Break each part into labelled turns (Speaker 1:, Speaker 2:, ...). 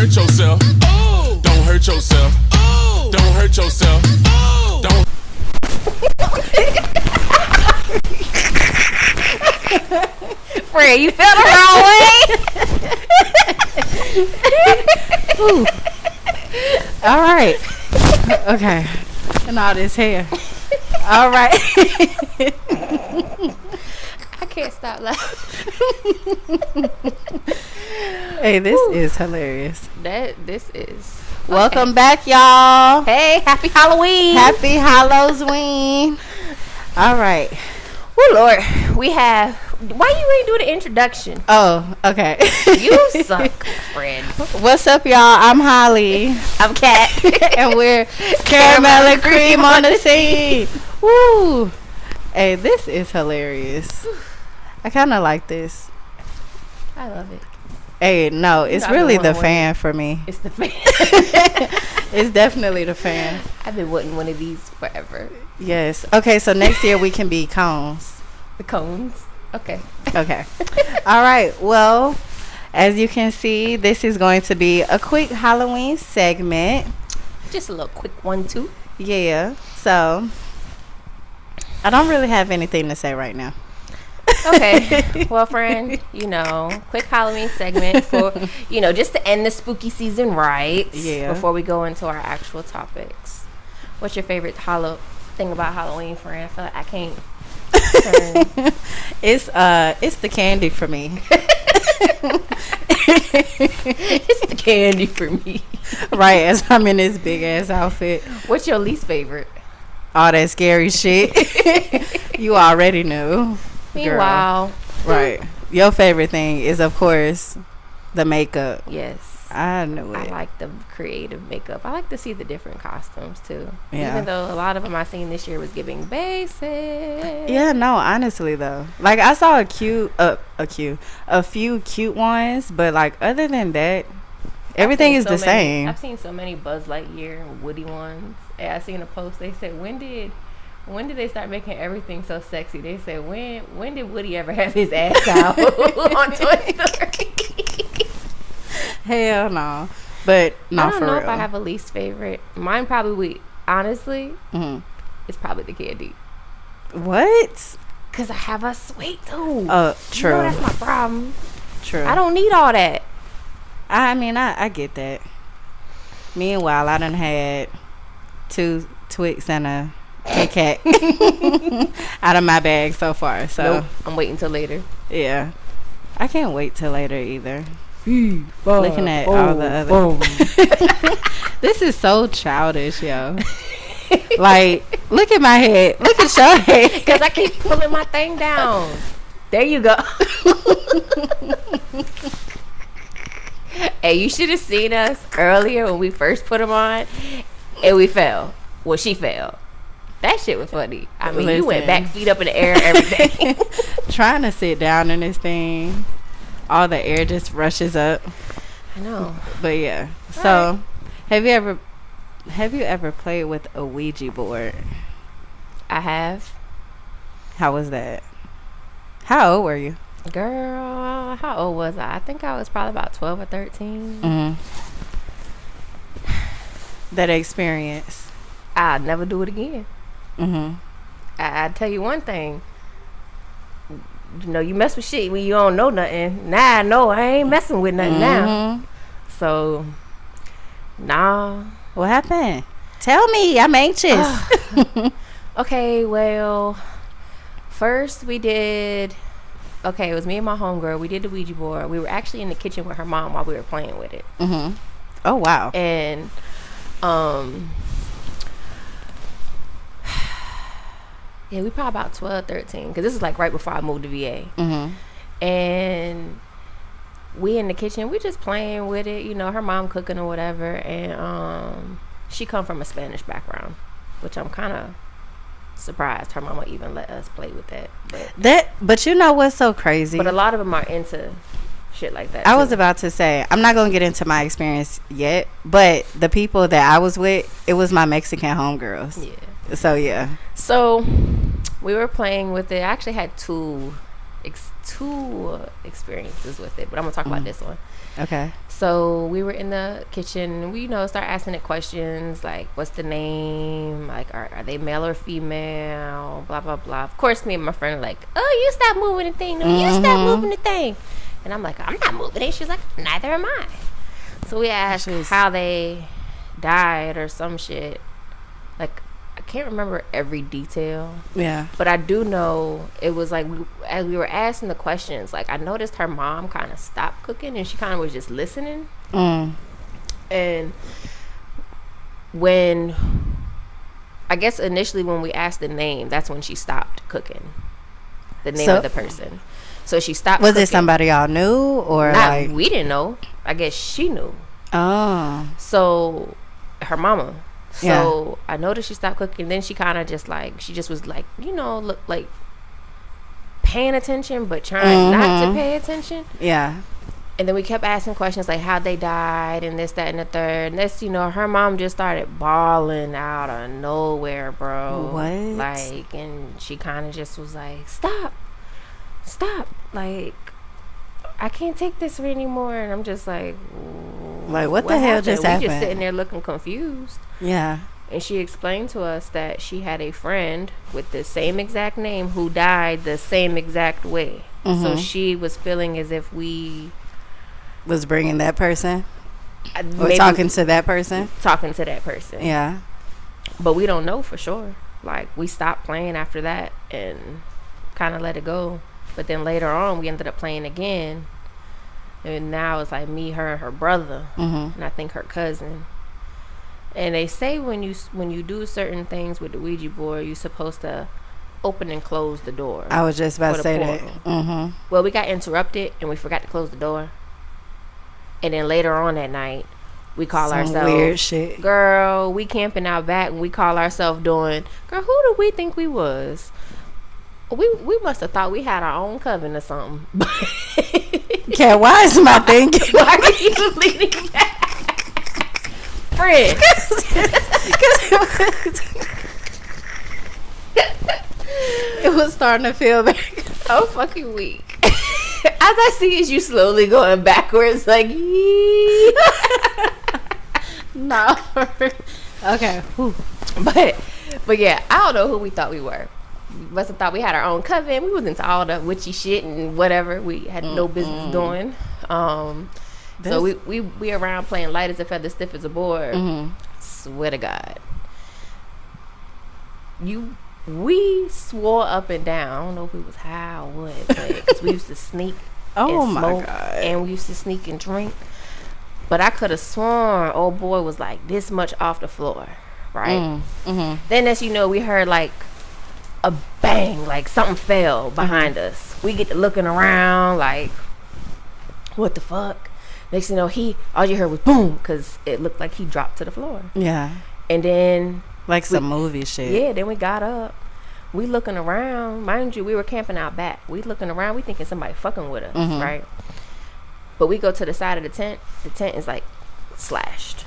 Speaker 1: hurt yourself. Oh. Don't hurt yourself. Oh. Don't hurt yourself. Oh. Don't.
Speaker 2: Fred, you feel the wrong way.
Speaker 3: All right. Okay. And all this hair. All right.
Speaker 2: I can't stop laughing.
Speaker 3: Hey, this is hilarious.
Speaker 2: This is.
Speaker 3: Welcome back, y'all.
Speaker 2: Hey, happy Halloween.
Speaker 3: Happy Halloween. All right.
Speaker 2: Oh Lord, we have. Why you ain't do the introduction?
Speaker 3: Oh, okay.
Speaker 2: You suck, friend.
Speaker 3: What's up, y'all? I'm Holly.
Speaker 2: I'm Kat.
Speaker 3: And we're Caramel Kream on the scene. Woo. Hey, this is hilarious. I kind of like this.
Speaker 2: I love it.
Speaker 3: Hey, no, it's really the fan for me.
Speaker 2: It's the fan.
Speaker 3: It's definitely the fan.
Speaker 2: I've been wanting one of these forever.
Speaker 3: Yes. Okay, so next year we can be cones.
Speaker 2: The cones. Okay.
Speaker 3: Okay. All right. Well, as you can see, this is going to be a quick Halloween segment.
Speaker 2: Just a little quick one, too.
Speaker 3: Yeah. So, I don't really have anything to say right now.
Speaker 2: Okay. Well, friend, quick Halloween segment for, just to end the spooky season right.
Speaker 3: Yeah.
Speaker 2: Before we go into our actual topics. What's your favorite thing about Halloween, friend? I feel like I can't turn.
Speaker 3: It's the candy for me.
Speaker 2: It's the candy for me.
Speaker 3: Right, as I'm in this big ass outfit.
Speaker 2: What's your least favorite?
Speaker 3: All that scary shit. You already knew.
Speaker 2: Meanwhile.
Speaker 3: Girl. Right. Your favorite thing is, of course, the makeup.
Speaker 2: Yes.
Speaker 3: I knew it.
Speaker 2: I like the creative makeup. I like to see the different costumes, too.
Speaker 3: Yeah.
Speaker 2: Even though a lot of them I seen this year was giving basic.
Speaker 3: Yeah, no, honestly, though. Like, I saw a few cute ones, but, like, other than that, everything is the same.
Speaker 2: I've seen so many Buzz Lightyear and Woody ones. And I seen a post. They said, when did they start making everything so sexy? They said, when did Woody ever have his ass out on Toy Story?
Speaker 3: Hell no. But not for real.
Speaker 2: I don't know if I have a least favorite. Mine probably, honestly, it's probably the candy.
Speaker 3: What?
Speaker 2: Because I have a sweet tooth.
Speaker 3: True.
Speaker 2: That's my problem.
Speaker 3: True.
Speaker 2: I don't need all that.
Speaker 3: I mean, I get that. Meanwhile, I done had 2 Twix and a Kit Kat out of my bag so far. So
Speaker 2: nope, I'm waiting till later.
Speaker 3: Yeah. I can't wait till later either. Looking at all the other. This is so childish, yo. Like, look at my head. Look at your head.
Speaker 2: Because I keep pulling my thing down. There you go. Hey, you should have seen us earlier when we first put them on, and we fell. Well, she fell. That shit was funny. I mean, you went back, feet up in the air and everything.
Speaker 3: Trying to sit down in this thing. All the air just rushes up.
Speaker 2: I know.
Speaker 3: But yeah. So, have you ever played with a Ouija board?
Speaker 2: I have.
Speaker 3: How was that? How old were you?
Speaker 2: Girl, how old was I? I think I was probably about 12 or 13.
Speaker 3: Mm-hmm. That experience.
Speaker 2: I'll never do it again.
Speaker 3: Mm-hmm.
Speaker 2: I tell you one thing. You mess with shit when you don't know nothing. Now I know I ain't messing with nothing now. So, nah.
Speaker 3: What happened? Tell me. I'm anxious.
Speaker 2: Okay, well, first we did. Okay, it was me and my homegirl. We did the Ouija board. We were actually in the kitchen with her mom while we were playing with it.
Speaker 3: Mm-hmm. Oh, wow.
Speaker 2: And, yeah, we probably about 12, 13. Because this is like right before I moved to VA.
Speaker 3: Mm-hmm.
Speaker 2: And we in the kitchen. We just playing with it. Her mom cooking or whatever. And she come from a Spanish background, which I'm kind of surprised her mama even let us play with that.
Speaker 3: But you know what's so crazy?
Speaker 2: But a lot of them are into shit like that.
Speaker 3: I was about to say, I'm not going to get into my experience yet, but the people that I was with, it was my Mexican homegirls.
Speaker 2: Yeah.
Speaker 3: So, yeah.
Speaker 2: So, we were playing with it. I actually had 2 experiences with it, but I'm gonna talk about this one.
Speaker 3: Okay.
Speaker 2: So we were in the kitchen and we start asking it questions like, what's the name, like are they male or female, blah blah blah. Of course me and my friend are like, oh, you stop moving the thing, no, you stop moving the thing. And I'm like, I'm not moving it. She's like, neither am I. So we asked how they died or some shit. Like, I can't remember every detail.
Speaker 3: Yeah.
Speaker 2: But I do know it was like, as we were asking the questions, like, I noticed her mom kind of stopped cooking and she kind of was just listening. And when, I guess initially when we asked the name, that's when she stopped cooking. The name of the person. So she stopped
Speaker 3: Was
Speaker 2: cooking.
Speaker 3: it somebody y'all knew or like?
Speaker 2: We didn't know. I guess she knew.
Speaker 3: Oh.
Speaker 2: So, her mama. So, I noticed she stopped cooking. Then she kind of just like, she just was like, look like paying attention, but trying not to pay attention.
Speaker 3: Yeah.
Speaker 2: And then we kept asking questions like how they died and this, that, and the third. And this, her mom just started bawling out of nowhere, bro.
Speaker 3: What?
Speaker 2: Like, and she kind of just was like, stop. Like, I can't take this anymore. And I'm just like
Speaker 3: what the hell just happened?
Speaker 2: We just sitting there looking confused.
Speaker 3: Yeah.
Speaker 2: And she explained to us that she had a friend with the same exact name who died the same exact way. So she was feeling as if we
Speaker 3: was bringing that person or talking to that person.
Speaker 2: Yeah. But we don't know for sure. Like, we stopped playing after that and kind of let it go. But then later on, we ended up playing again. And now it's like me, her, and her brother. And I think her cousin. And they say when you do certain things with the Ouija board, you're supposed to open and close the door.
Speaker 3: I was just about to say that.
Speaker 2: Well, we got interrupted and we forgot to close the door. And then later on that night, we call ourselves
Speaker 3: weird shit.
Speaker 2: Girl, we camping out back and we call ourselves doing, girl, who do we think we was? We must have thought we had our own coven or something.
Speaker 3: Okay, why is my thinking?
Speaker 2: Why are you leaning back? Friend.
Speaker 3: It was starting to feel back.
Speaker 2: Oh, fucking weak. As I see is you slowly going backwards, like,
Speaker 3: no. Okay.
Speaker 2: But yeah, I don't know who we thought we were. We must have thought we had our own coven. We was into all the witchy shit and whatever we had no business doing. So we around playing light as a feather, stiff as a board. Swear to God. We swore up and down. I don't know if it was high or what, because we used to sneak and smoke, and we used to sneak and drink. But I could have sworn old boy was like this much off the floor, right? Then as you know, we heard like a bang, like something fell behind us. We get to looking around like, what the fuck? Next thing you know, all you heard was boom, because it looked like he dropped to the floor.
Speaker 3: Yeah.
Speaker 2: And then
Speaker 3: like some movie shit.
Speaker 2: Yeah, then we got up. We looking around. Mind you, we were camping out back. We looking around. We thinking somebody fucking with us, right? But we go to the side of the tent. The tent is like slashed.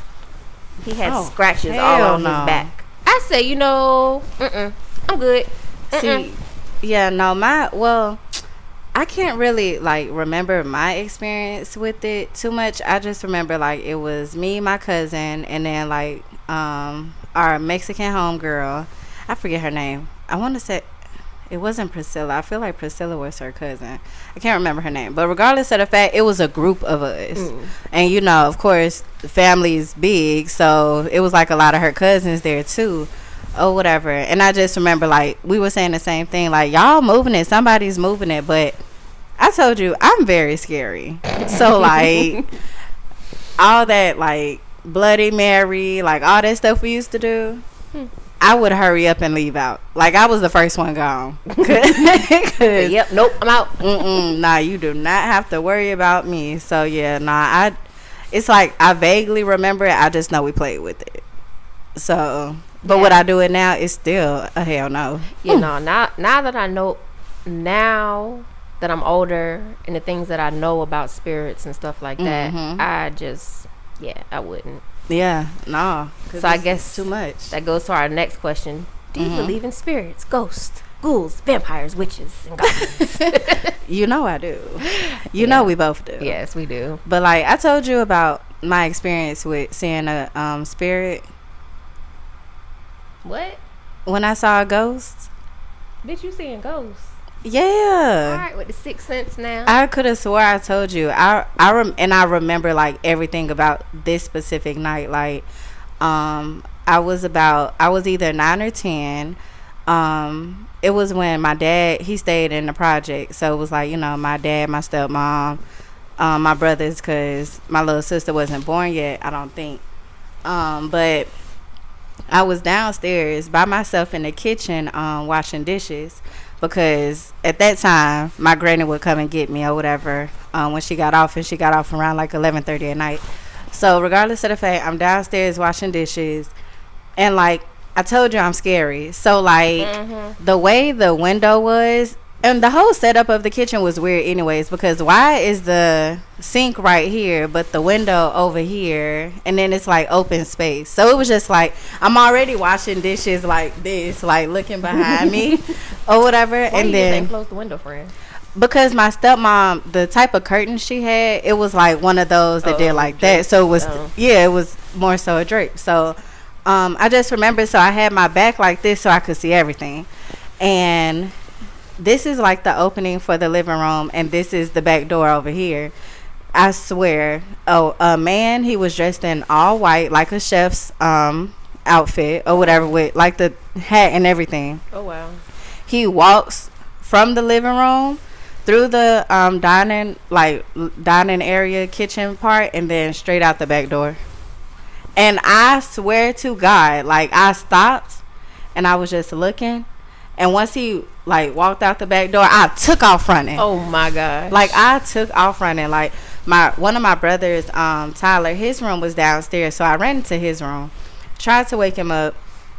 Speaker 2: He had scratches all on his back. I say, I'm good.
Speaker 3: See, yeah, no, I can't really like remember my experience with it too much. I just remember like it was me, my cousin, and then like our Mexican homegirl. I forget her name. I want to say it wasn't Priscilla. I feel like Priscilla was her cousin. I can't remember her name. But regardless of the fact, it was a group of us. And of course, the family is big, so it was like a lot of her cousins there too. Or whatever. And I just remember like we were saying the same thing, like y'all moving it, somebody's moving it, but I told you I'm very scary. So like all that like Bloody Mary, like all that stuff we used to do, I would hurry up and leave out. Like I was the first one gone.
Speaker 2: Yep, nope, I'm out.
Speaker 3: Nah, you do not have to worry about me. So yeah, it's like I vaguely remember it. I just know we played with it. So but would I do it now? It's still a hell no.
Speaker 2: Now that I know, now that I'm older and the things that I know about spirits and stuff like that, I wouldn't.
Speaker 3: Yeah, no.
Speaker 2: So I guess
Speaker 3: too much.
Speaker 2: That goes to our next question. Do you believe in spirits, ghosts, ghouls, vampires, witches, and goblins?
Speaker 3: You know I do. You know we both do.
Speaker 2: Yes, we do.
Speaker 3: But like I told you about my experience with seeing a spirit.
Speaker 2: What?
Speaker 3: When I saw a ghost.
Speaker 2: Bitch, you seeing ghosts?
Speaker 3: Yeah.
Speaker 2: All right, with the sixth sense now.
Speaker 3: I could have swore I told you. I remember like everything about this specific night. Like, I was either 9 or 10. It was when my dad, he stayed in the project, so it was like, you know, my dad, my stepmom, my brothers, because my little sister wasn't born yet, I don't think. But I was downstairs by myself in the kitchen, washing dishes, because at that time my granny would come and get me or whatever, when she got off, and she got off around like 11:30 at night. So regardless of the fact, I'm downstairs washing dishes, and like I told you, I'm scary. So like the way the window was, and the whole setup of the kitchen was weird anyways, because why is the sink right here but the window over here, and then it's like open space? So it was just like I'm already washing dishes like this, like looking behind me or whatever.
Speaker 2: Why
Speaker 3: and
Speaker 2: you
Speaker 3: then
Speaker 2: close the window, friend?
Speaker 3: Because my stepmom, the type of curtain she had, it was like one of those that did like that. So it was it was more so a drape. So I just remember, so I had my back like this so I could see everything, and this is like the opening for the living room, and this is the back door over here. I swear, a man, he was dressed in all white like a chef's outfit or whatever, with like the hat and everything.
Speaker 2: Oh wow.
Speaker 3: He walks from the living room through the dining area, kitchen part, and then straight out the back door. And I swear to God, like I stopped and I was just looking, and once he like walked out the back door, I took off running.
Speaker 2: Oh my God.
Speaker 3: Like I took off running. Like one of my brothers, Tyler, his room was downstairs, so I ran into his room, tried to wake him up.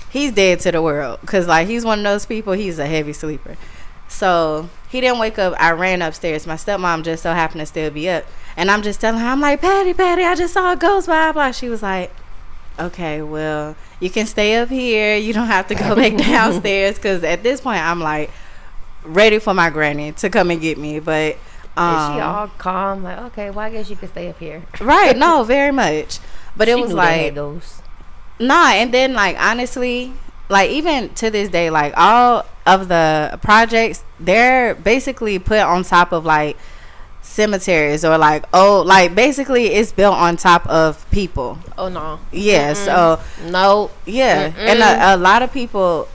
Speaker 3: He's dead to the world, because like he's one of those people, he's a heavy sleeper. So he didn't wake up. I ran upstairs. My stepmom just so happened to still be up, and I'm just telling her, I'm like, Patty, I just saw a ghost, blah blah. She was like, okay, well, you can stay up here, you don't have to go back downstairs, because at this point I'm like ready for my granny to come and get me. But
Speaker 2: is she all calm, like, okay, well I guess you can stay up here?
Speaker 3: Right. No, very much. But it was like
Speaker 2: ghosts.
Speaker 3: Nah, and then like honestly, like even to this day, like all of the projects, they're basically put on top of like cemeteries, or like like basically it's built on top of people.
Speaker 2: Oh no.
Speaker 3: Yeah. So
Speaker 2: no.
Speaker 3: Yeah. And a lot of people,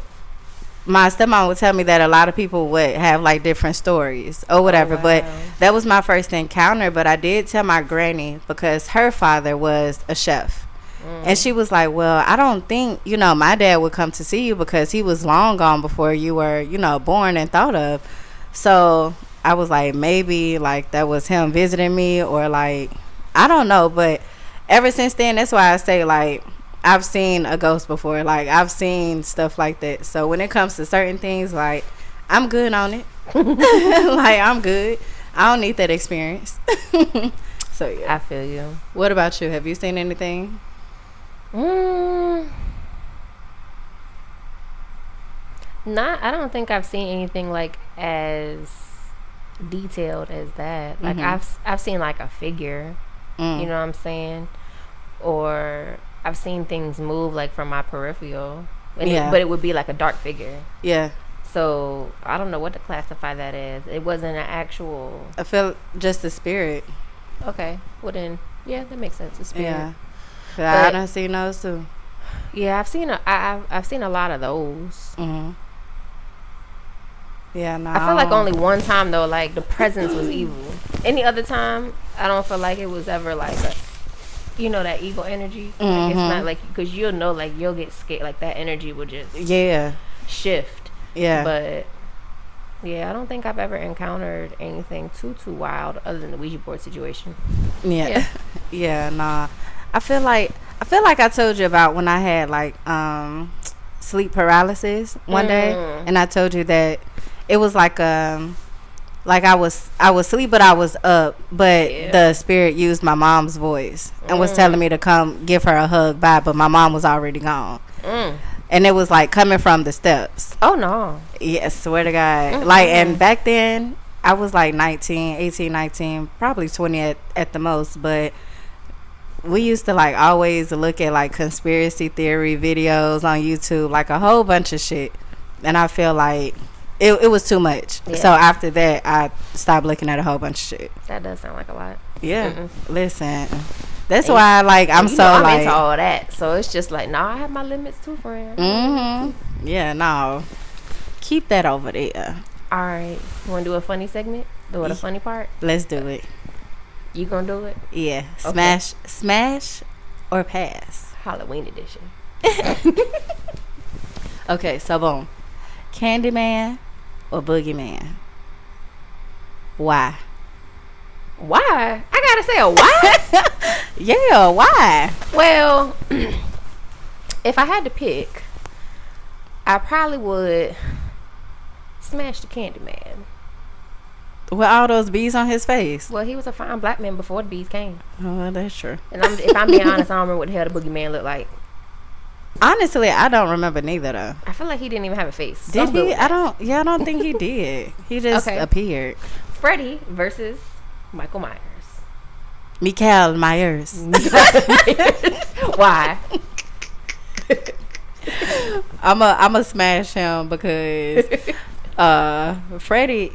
Speaker 3: my stepmom would tell me that a lot of people would have like different stories or whatever.
Speaker 2: Oh, wow.
Speaker 3: But that was my first encounter. But I did tell my granny, because her father was a chef. And she was like, well, I don't think, you know, my dad would come to see you, because he was long gone before you were, you know, born and thought of. So I was like, maybe like that was him visiting me, or like, I don't know. But ever since then, that's why I say like I've seen a ghost before. Like I've seen stuff like that. So when it comes to certain things, like I'm good on it. Like I'm good. I don't need that experience. So yeah.
Speaker 2: I feel you.
Speaker 3: What about you? Have you seen anything?
Speaker 2: I don't think I've seen anything like as detailed as that. Like I've seen like a figure, you know what I'm saying, or I've seen things move like from my peripheral, but it would be like a dark figure. Yeah. So I don't know what to classify that as. It wasn't an actual.
Speaker 3: I feel just a spirit.
Speaker 2: Okay. Well then, yeah, that makes sense. A spirit.
Speaker 3: Yeah. But I done seen those too.
Speaker 2: Yeah, I've seen a lot of those.
Speaker 3: Yeah, no.
Speaker 2: I feel like only one time though, like the presence was evil. Any other time, I don't feel like it was ever like a, you know, that evil energy. Like it's not like, because you'll know, like you'll get scared, like that energy will just shift. Yeah. But yeah, I don't think I've ever encountered anything too wild other than the Ouija board situation.
Speaker 3: Yeah. Yeah, nah. I feel like I told you about when I had like sleep paralysis one day, and I told you that it was like I was asleep but I was up, but the spirit used my mom's voice and was telling me to come give her a hug but my mom was already gone. And it was like coming from the steps.
Speaker 2: Oh no.
Speaker 3: Yeah, swear to God. Like, and back then I was like 19, probably 20 at the most, but we used to like always look at like conspiracy theory videos on YouTube, like a whole bunch of shit. And I feel like it was too much. Yeah. So after that, I stopped looking at a whole bunch of shit.
Speaker 2: That does sound like a lot.
Speaker 3: Yeah. Listen, that's why like I'm so
Speaker 2: I'm
Speaker 3: like
Speaker 2: into all that. So it's just like, I have my limits too, friend.
Speaker 3: Yeah, no. Keep that over there.
Speaker 2: All right. You want to do a funny segment? Do it a funny part?
Speaker 3: Let's do it.
Speaker 2: You gonna do it?
Speaker 3: Yeah.
Speaker 2: Okay.
Speaker 3: Smash or pass.
Speaker 2: Halloween edition.
Speaker 3: Okay, so boom. Candyman or Boogeyman? Why?
Speaker 2: Why? I gotta say a why?
Speaker 3: Yeah, why?
Speaker 2: Well, if I had to pick, I probably would smash the Candyman.
Speaker 3: With all those bees on his face.
Speaker 2: Well, he was a fine black man before the bees came.
Speaker 3: Oh, that's true.
Speaker 2: And if I'm being honest, I don't remember what the hell the Boogeyman looked like.
Speaker 3: Honestly, I don't remember neither though.
Speaker 2: I feel like he didn't even have a face.
Speaker 3: Did he? I don't think he did. He just appeared.
Speaker 2: Freddy versus Michael Myers.
Speaker 3: Mikael Myers.
Speaker 2: Why?
Speaker 3: I'm a smash him because Freddy,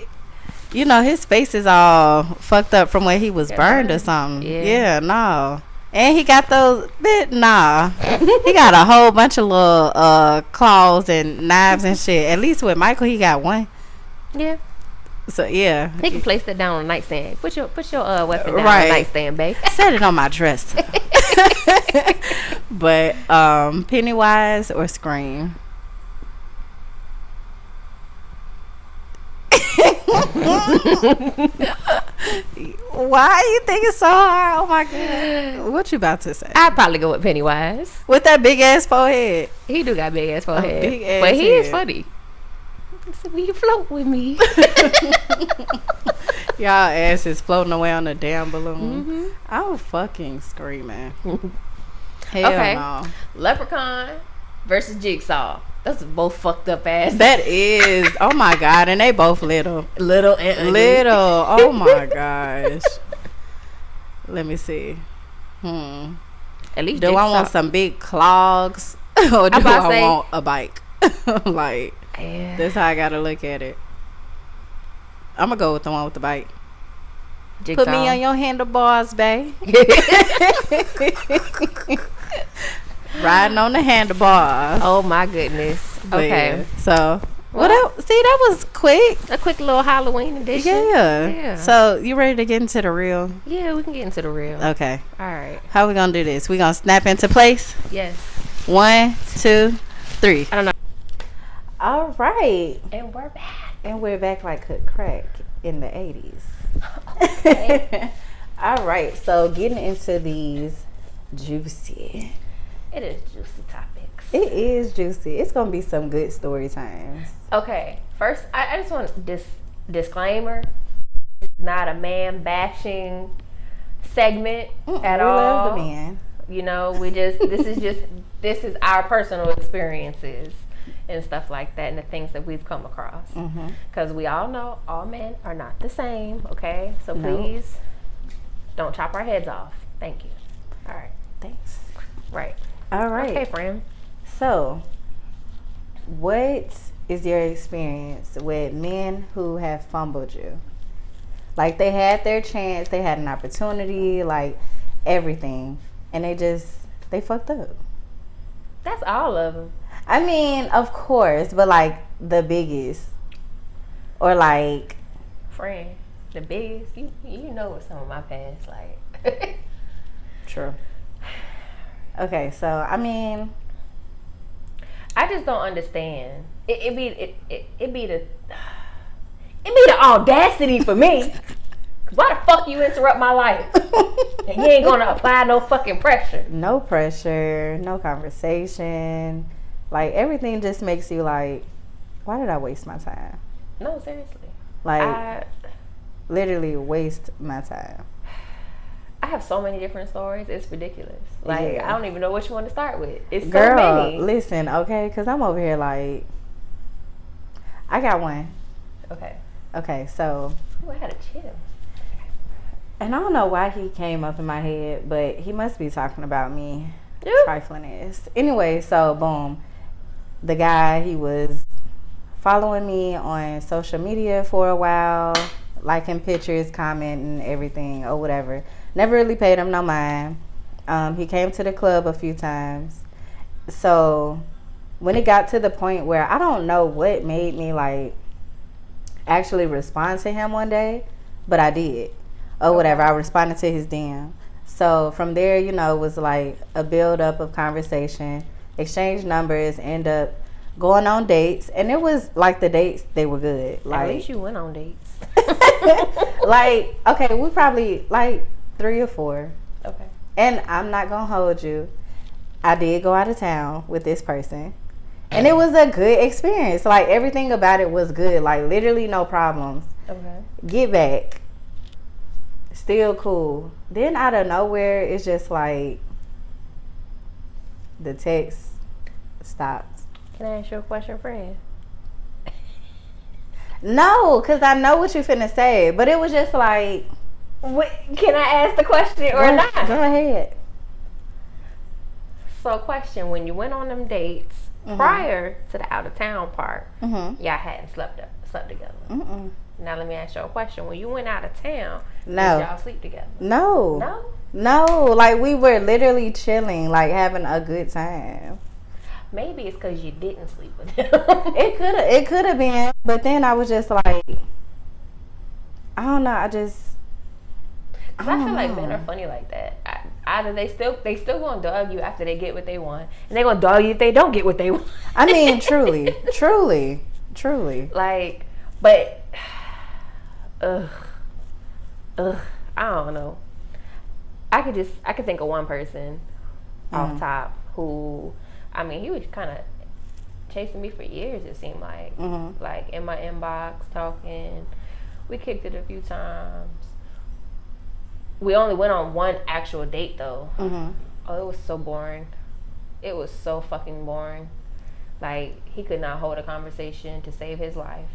Speaker 3: you know, his face is all fucked up from where he was burned or something. Yeah, no. And he got those he got a whole bunch of little claws and knives and shit. At least with Michael, he got one.
Speaker 2: Yeah.
Speaker 3: So yeah,
Speaker 2: he can place that down on the nightstand. Put your weapon down on the nightstand, babe. Set
Speaker 3: it on my dresser. But Pennywise or Scream? Why you think it's so hard? Oh my god! What you about to say?
Speaker 2: I'd probably go with Pennywise
Speaker 3: with that big ass forehead.
Speaker 2: He do got big ass forehead, but he is funny. So will you float with me?
Speaker 3: Y'all ass is floating away on a damn balloon. I'm fucking screaming. Hell no.
Speaker 2: Leprechaun versus Jigsaw. That's both fucked up ass.
Speaker 3: That is. Oh my god, and they both little
Speaker 2: and ugly.
Speaker 3: Little. Oh my gosh. Let me see.
Speaker 2: At least
Speaker 3: do
Speaker 2: Jigsaw.
Speaker 3: I want some big clogs or do I want a bike? Like, that's how I gotta look at it. I'm gonna go with the one with the bike. Jigsaw. Put me on your handlebars, babe. Riding on the handlebars.
Speaker 2: Oh my goodness. Okay.
Speaker 3: Yeah. So what else? See, that was quick.
Speaker 2: A quick little Halloween edition.
Speaker 3: Yeah. So you ready to get into the real?
Speaker 2: Yeah, we can get into the real.
Speaker 3: Okay.
Speaker 2: All right.
Speaker 3: How we gonna do this? We gonna snap into place?
Speaker 2: Yes.
Speaker 3: 1, 2, 3.
Speaker 2: I don't know.
Speaker 3: All right.
Speaker 2: And we're back.
Speaker 3: And we're back like cook crack in the 80s. Okay. All right. So getting into these juicy.
Speaker 2: It is juicy topics.
Speaker 3: It is juicy. It's gonna be some good story times.
Speaker 2: Okay. First, I just want this disclaimer. It's not a man bashing segment at all.
Speaker 3: We love the man.
Speaker 2: You know, this is our personal experiences and stuff like that, and the things that we've come across. Because we all know all men are not the same. Okay, so please don't chop our heads off. Thank you. All right.
Speaker 3: Thanks.
Speaker 2: Right.
Speaker 3: All right.
Speaker 2: Okay, friend.
Speaker 3: So, what is your experience with men who have fumbled you? Like, they had their chance, they had an opportunity, like everything, and they fucked up.
Speaker 2: That's all of them.
Speaker 3: I mean, of course, but like the biggest, or like,
Speaker 2: friend, the biggest. You know what some of my past like.
Speaker 3: True. Okay, so I mean,
Speaker 2: I just don't understand. It be the audacity for me. Why the fuck you interrupt my life? And you ain't gonna apply no fucking pressure.
Speaker 3: No pressure, no conversation. Like, everything just makes you like, why did I waste my time?
Speaker 2: No, seriously.
Speaker 3: Like, literally waste my time.
Speaker 2: I have so many different stories. It's ridiculous. Like,
Speaker 3: Yeah.
Speaker 2: I don't even know which one to start with. It's so
Speaker 3: Girl,
Speaker 2: many.
Speaker 3: listen, okay? Because I'm over here like, I got one. Okay, so.
Speaker 2: Ooh, I had a chill.
Speaker 3: And I don't know why he came up in my head, but he must be talking about me. Trifling is. Anyway, so boom. The guy, he was following me on social media for a while, liking pictures, commenting, everything, or whatever. Never really paid him no mind. He came to the club a few times. So when it got to the point where I don't know what made me like actually respond to him one day, but I did. Or whatever. I responded to his DM. So from there, you know, it was like a build up of conversation, exchange numbers, end up going on dates. And it was like the dates, they were good. Like,
Speaker 2: at least you went on dates.
Speaker 3: like, okay, we probably like 3 or 4.
Speaker 2: Okay.
Speaker 3: And I'm not going to hold you. I did go out of town with this person. And it was a good experience. Like, everything about it was good. Like, literally no problems.
Speaker 2: Okay.
Speaker 3: Get back. Still cool. Then out of nowhere, it's just like the text stopped.
Speaker 2: Can I ask you a question, friend?
Speaker 3: No, because I know what you finna say. But it was just like...
Speaker 2: What, can I ask the question or not?
Speaker 3: Go ahead.
Speaker 2: So, question, when you went on them dates prior to the out of town part, y'all hadn't slept together. Now let me ask you a question. When you went out of town, did y'all sleep together?
Speaker 3: No. Like, we were literally chilling, like having a good time.
Speaker 2: Maybe it's because you didn't sleep with him.
Speaker 3: It could have been, but then I was just like, I don't know. I feel
Speaker 2: like men are funny like that. Either they still gonna dog you after they get what they want, and they gonna dog you if they don't get what they want.
Speaker 3: I mean, truly.
Speaker 2: Like, but, I don't know. I could think of one person off top who, I mean, he was kind of chasing me for years. It seemed like, like in my inbox, talking. We kicked it a few times. We only went on one actual date though. Oh, it was so boring. It was so fucking boring. Like, he could not hold a conversation to save his life.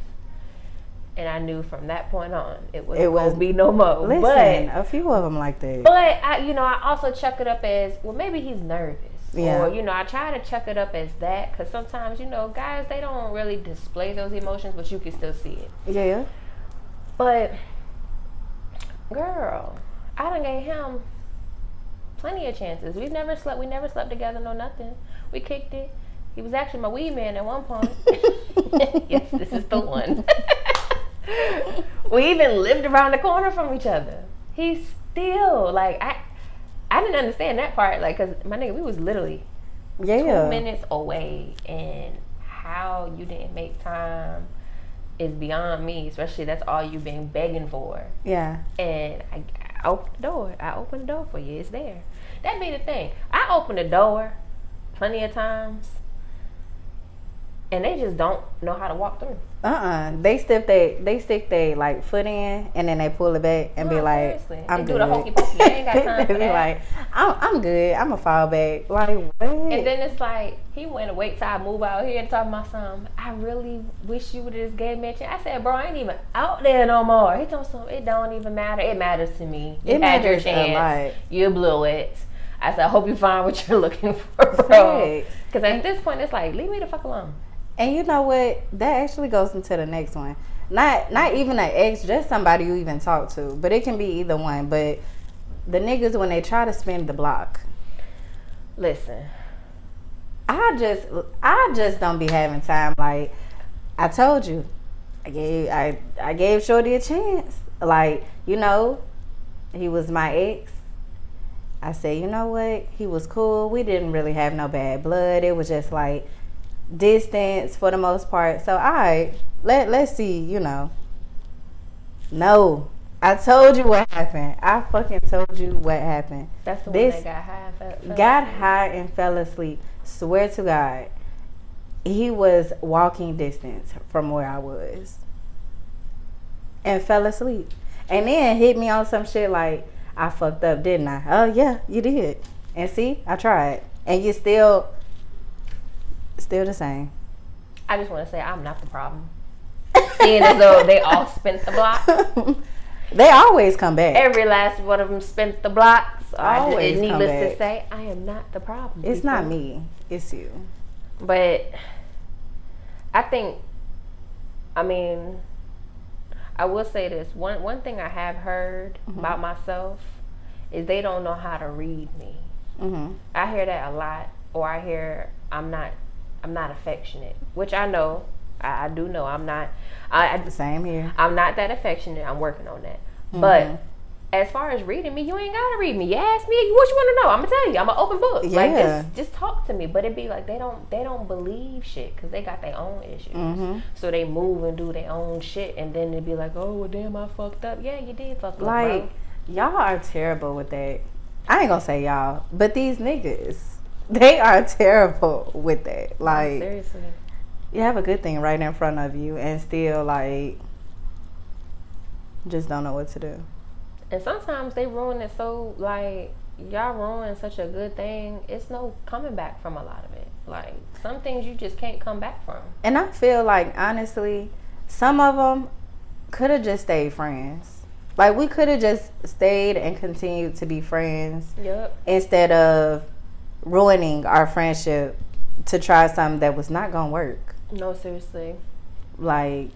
Speaker 2: And I knew from that point on, it wasn't going to be no more.
Speaker 3: Listen, but a few of them like that.
Speaker 2: But, I also chuck it up as, well, maybe he's nervous. Yeah. Or, I try to chuck it up as that. Because sometimes, guys, they don't really display those emotions, but you can still see it. Yeah. But, girl, I done gave him plenty of chances. We never slept together, no nothing. We kicked it. He was actually my weed man at one point. Yes, this is the one. We even lived around the corner from each other. He still, like, I didn't understand that part, like, because my nigga, we was literally 2 minutes away, and how you didn't make time is beyond me, especially that's all you've been begging for. Yeah. And I opened the door. I opened the door for you. It's there. That be the thing. I opened the door plenty of times, and they just don't know how to walk through.
Speaker 3: They stick they like foot in, and then they pull it back and be like,
Speaker 2: seriously.
Speaker 3: I'm
Speaker 2: they
Speaker 3: good.
Speaker 2: Do the hokey pokey. They ain't got time
Speaker 3: They
Speaker 2: for
Speaker 3: be
Speaker 2: that.
Speaker 3: like, I'm good. I'm gonna fall back. Like, what?
Speaker 2: And then it's like, he went to wait till I move out here and talk about something. I really wish you would have just gave me a chance. I said, bro, I ain't even out there no more. He told me something. It don't even matter. It matters to me. You had your chance. You blew it. I said, I hope you find what you're looking for, bro. Because at this point, it's like, leave me the fuck alone.
Speaker 3: And you know what? That actually goes into the next one. Not even an ex, just somebody you even talk to. But it can be either one. But the niggas, when they try to spin the block.
Speaker 2: Listen.
Speaker 3: I just don't be having time. Like, I told you. I gave Shorty a chance. Like, he was my ex. I said, you know what? He was cool. We didn't really have no bad blood. It was just like distance for the most part. So let's see, No. I told you what happened. I fucking told you what happened.
Speaker 2: That's the one that got high and fell asleep.
Speaker 3: Got high and fell asleep. Swear to God. He was walking distance from where I was. And fell asleep. And then hit me on some shit like, I fucked up, didn't I? Oh yeah, you did. And see, I tried, and you still the same.
Speaker 2: I just want to say I'm not the problem. Seeing as though they all spent the block.
Speaker 3: They always come back.
Speaker 2: Every last one of them spent the block. So
Speaker 3: Always come
Speaker 2: needless
Speaker 3: back.
Speaker 2: to say, I am not the problem.
Speaker 3: It's
Speaker 2: people.
Speaker 3: not me. It's you.
Speaker 2: But I think, I mean, I will say this. One thing I have heard about myself is they don't know how to read me. I hear that a lot. Or I hear I'm not affectionate, which I know. I do know I'm not.
Speaker 3: Same here.
Speaker 2: I'm not that affectionate. I'm working on that. But as far as reading me, you ain't gotta read me. You ask me what you want to know. I'm gonna tell you. I'm an open book.
Speaker 3: Yeah.
Speaker 2: Like just talk to me. But it be like they don't believe shit because they got their own issues. So they move and do their own shit, and then they be like, oh well, damn, I fucked up. Yeah, you did fuck up,
Speaker 3: Like,
Speaker 2: bro.
Speaker 3: y'all are terrible with that. I ain't gonna say y'all, but these niggas, they are terrible with that. Like,
Speaker 2: Seriously.
Speaker 3: you have a good thing right in front of you and still like just don't know what to do.
Speaker 2: And sometimes they ruin it so like y'all ruin such a good thing. It's no coming back from a lot of it. Like some things you just can't come back from.
Speaker 3: And I feel like honestly, some of them could have just stayed friends. Like we could have just stayed and continued to be friends.
Speaker 2: Yep.
Speaker 3: Instead of ruining our friendship to try something that was not gonna work.
Speaker 2: No, seriously.
Speaker 3: Like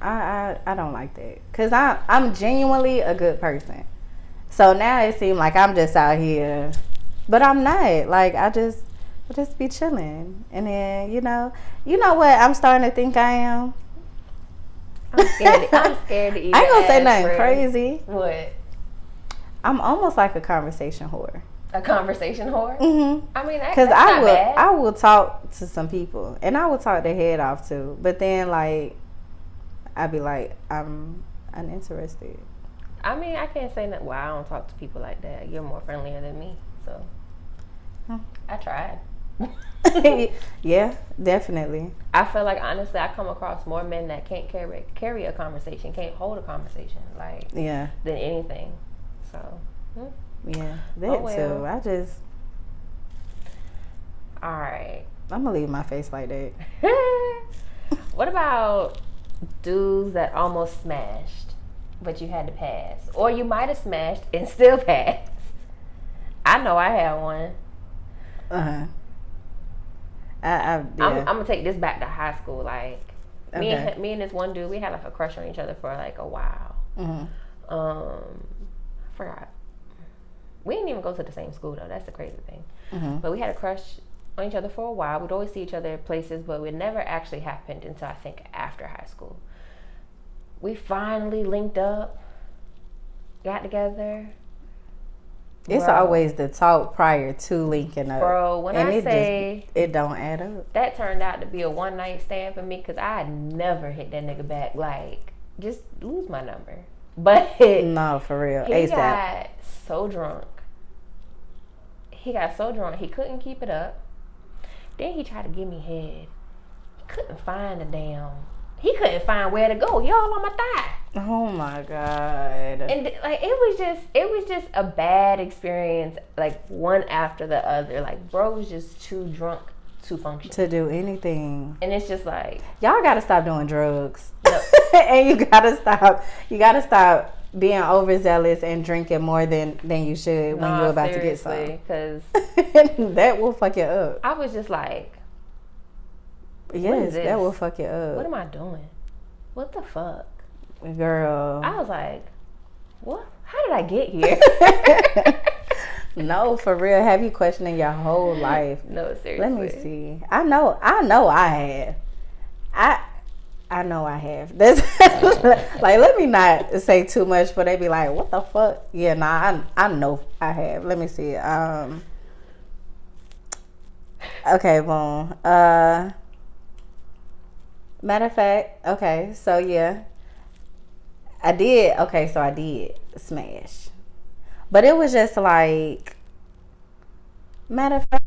Speaker 3: I don't like that because I'm genuinely a good person. So now it seems like I'm just out here, but I'm not. Like I just be chilling, and then you know what I'm starting to think I am.
Speaker 2: I'm scared. I'm scared to even.
Speaker 3: I ain't gonna say nothing
Speaker 2: for
Speaker 3: crazy.
Speaker 2: What?
Speaker 3: I'm almost like a conversation whore.
Speaker 2: A conversation whore? I mean,
Speaker 3: Because
Speaker 2: bad.
Speaker 3: I will talk to some people, and I will talk their head off too. But then like I'd be like, I'm uninterested.
Speaker 2: I mean, I can't say that. Well, I don't talk to people like that. You're more friendlier than me, so I tried.
Speaker 3: Yeah, definitely.
Speaker 2: I feel like honestly, I come across more men that can't carry a conversation, can't hold a conversation, like
Speaker 3: Yeah.
Speaker 2: than anything. So
Speaker 3: Yeah, that too. I just.
Speaker 2: All right.
Speaker 3: I'm gonna leave my face like that.
Speaker 2: What about dudes that almost smashed, but you had to pass, or you might have smashed and still passed? I know I had one.
Speaker 3: Yeah.
Speaker 2: I'm gonna take this back to high school. Like me
Speaker 3: Okay.
Speaker 2: and this one dude, we had like a crush on each other for like a while. I forgot. We didn't even go to the same school though. That's the crazy thing. But we had a crush on each other for a while. We'd always see each other at places, but it never actually happened until I think after high school. We finally linked up, got together.
Speaker 3: It's always the talk prior to linking up.
Speaker 2: Bro, when
Speaker 3: and
Speaker 2: I say
Speaker 3: it don't add up.
Speaker 2: that turned out to be a one night stand for me because I had never hit that nigga back. Like, just lose my number. But
Speaker 3: No, for real.
Speaker 2: he
Speaker 3: ASAP.
Speaker 2: got so drunk. He couldn't keep it up. Then he tried to give me head. He couldn't find he couldn't find where to go. He all on my thigh.
Speaker 3: Oh my God.
Speaker 2: And like it was just a bad experience, like one after the other. Like bro was just too drunk to function.
Speaker 3: To do anything.
Speaker 2: And it's just like
Speaker 3: Y'all gotta stop doing drugs. And you gotta stop being overzealous and drinking more than you should when you're about to get some.
Speaker 2: Because
Speaker 3: that will fuck you up.
Speaker 2: I was just like,
Speaker 3: Yes,
Speaker 2: this?
Speaker 3: that will fuck you up.
Speaker 2: what am I doing? What the fuck?
Speaker 3: Girl.
Speaker 2: I was like, what? How did I get here?
Speaker 3: No, for real. Have you questioning your whole life?
Speaker 2: No, seriously.
Speaker 3: Let me see. I know I have. I know I have. That's like, let me not say too much, but they be like, what the fuck? Yeah, nah, I know I have. Let me see. Okay, boom. Matter of fact, okay, so yeah. I did smash. But it was just like, matter of fact,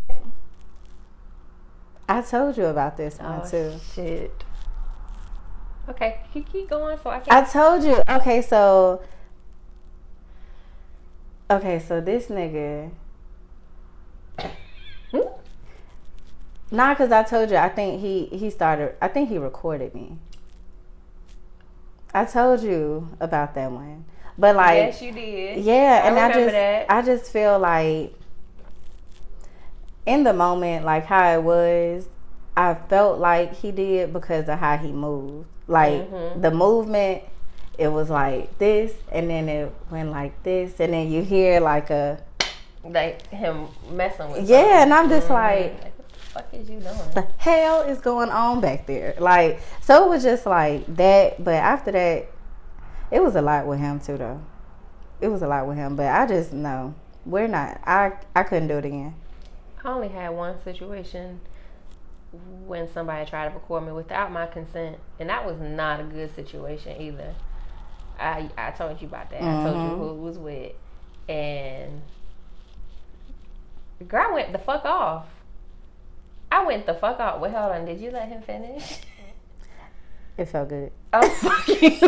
Speaker 3: I told you about this one too.
Speaker 2: Shit. Okay, keep going so I can.
Speaker 3: I told you. Okay, so Okay, so this nigga. Nah, because I told you, I think he started, I think he recorded me. I told you about that one. But like,
Speaker 2: yes, you did.
Speaker 3: Yeah, and
Speaker 2: that.
Speaker 3: I just feel like in the moment, like how it was, I felt like he did because of how he moved. Like the movement, it was like this, and then it went like this, and then you hear like
Speaker 2: him messing with.
Speaker 3: Yeah, something. And I'm just like,
Speaker 2: what the fuck is you doing?
Speaker 3: The hell is going on back there? Like, so it was just like that. But after that, it was a lot with him too, though. It was a lot with him, but I just know we're not. I couldn't do it again.
Speaker 2: I only had one situation when somebody tried to record me without my consent, and that was not a good situation either. I told you about that. I told you who it was with, and the girl went the fuck off. I went the fuck off. Wait, hold on. Did you let him finish?
Speaker 3: It felt good.
Speaker 2: Oh, fuck you.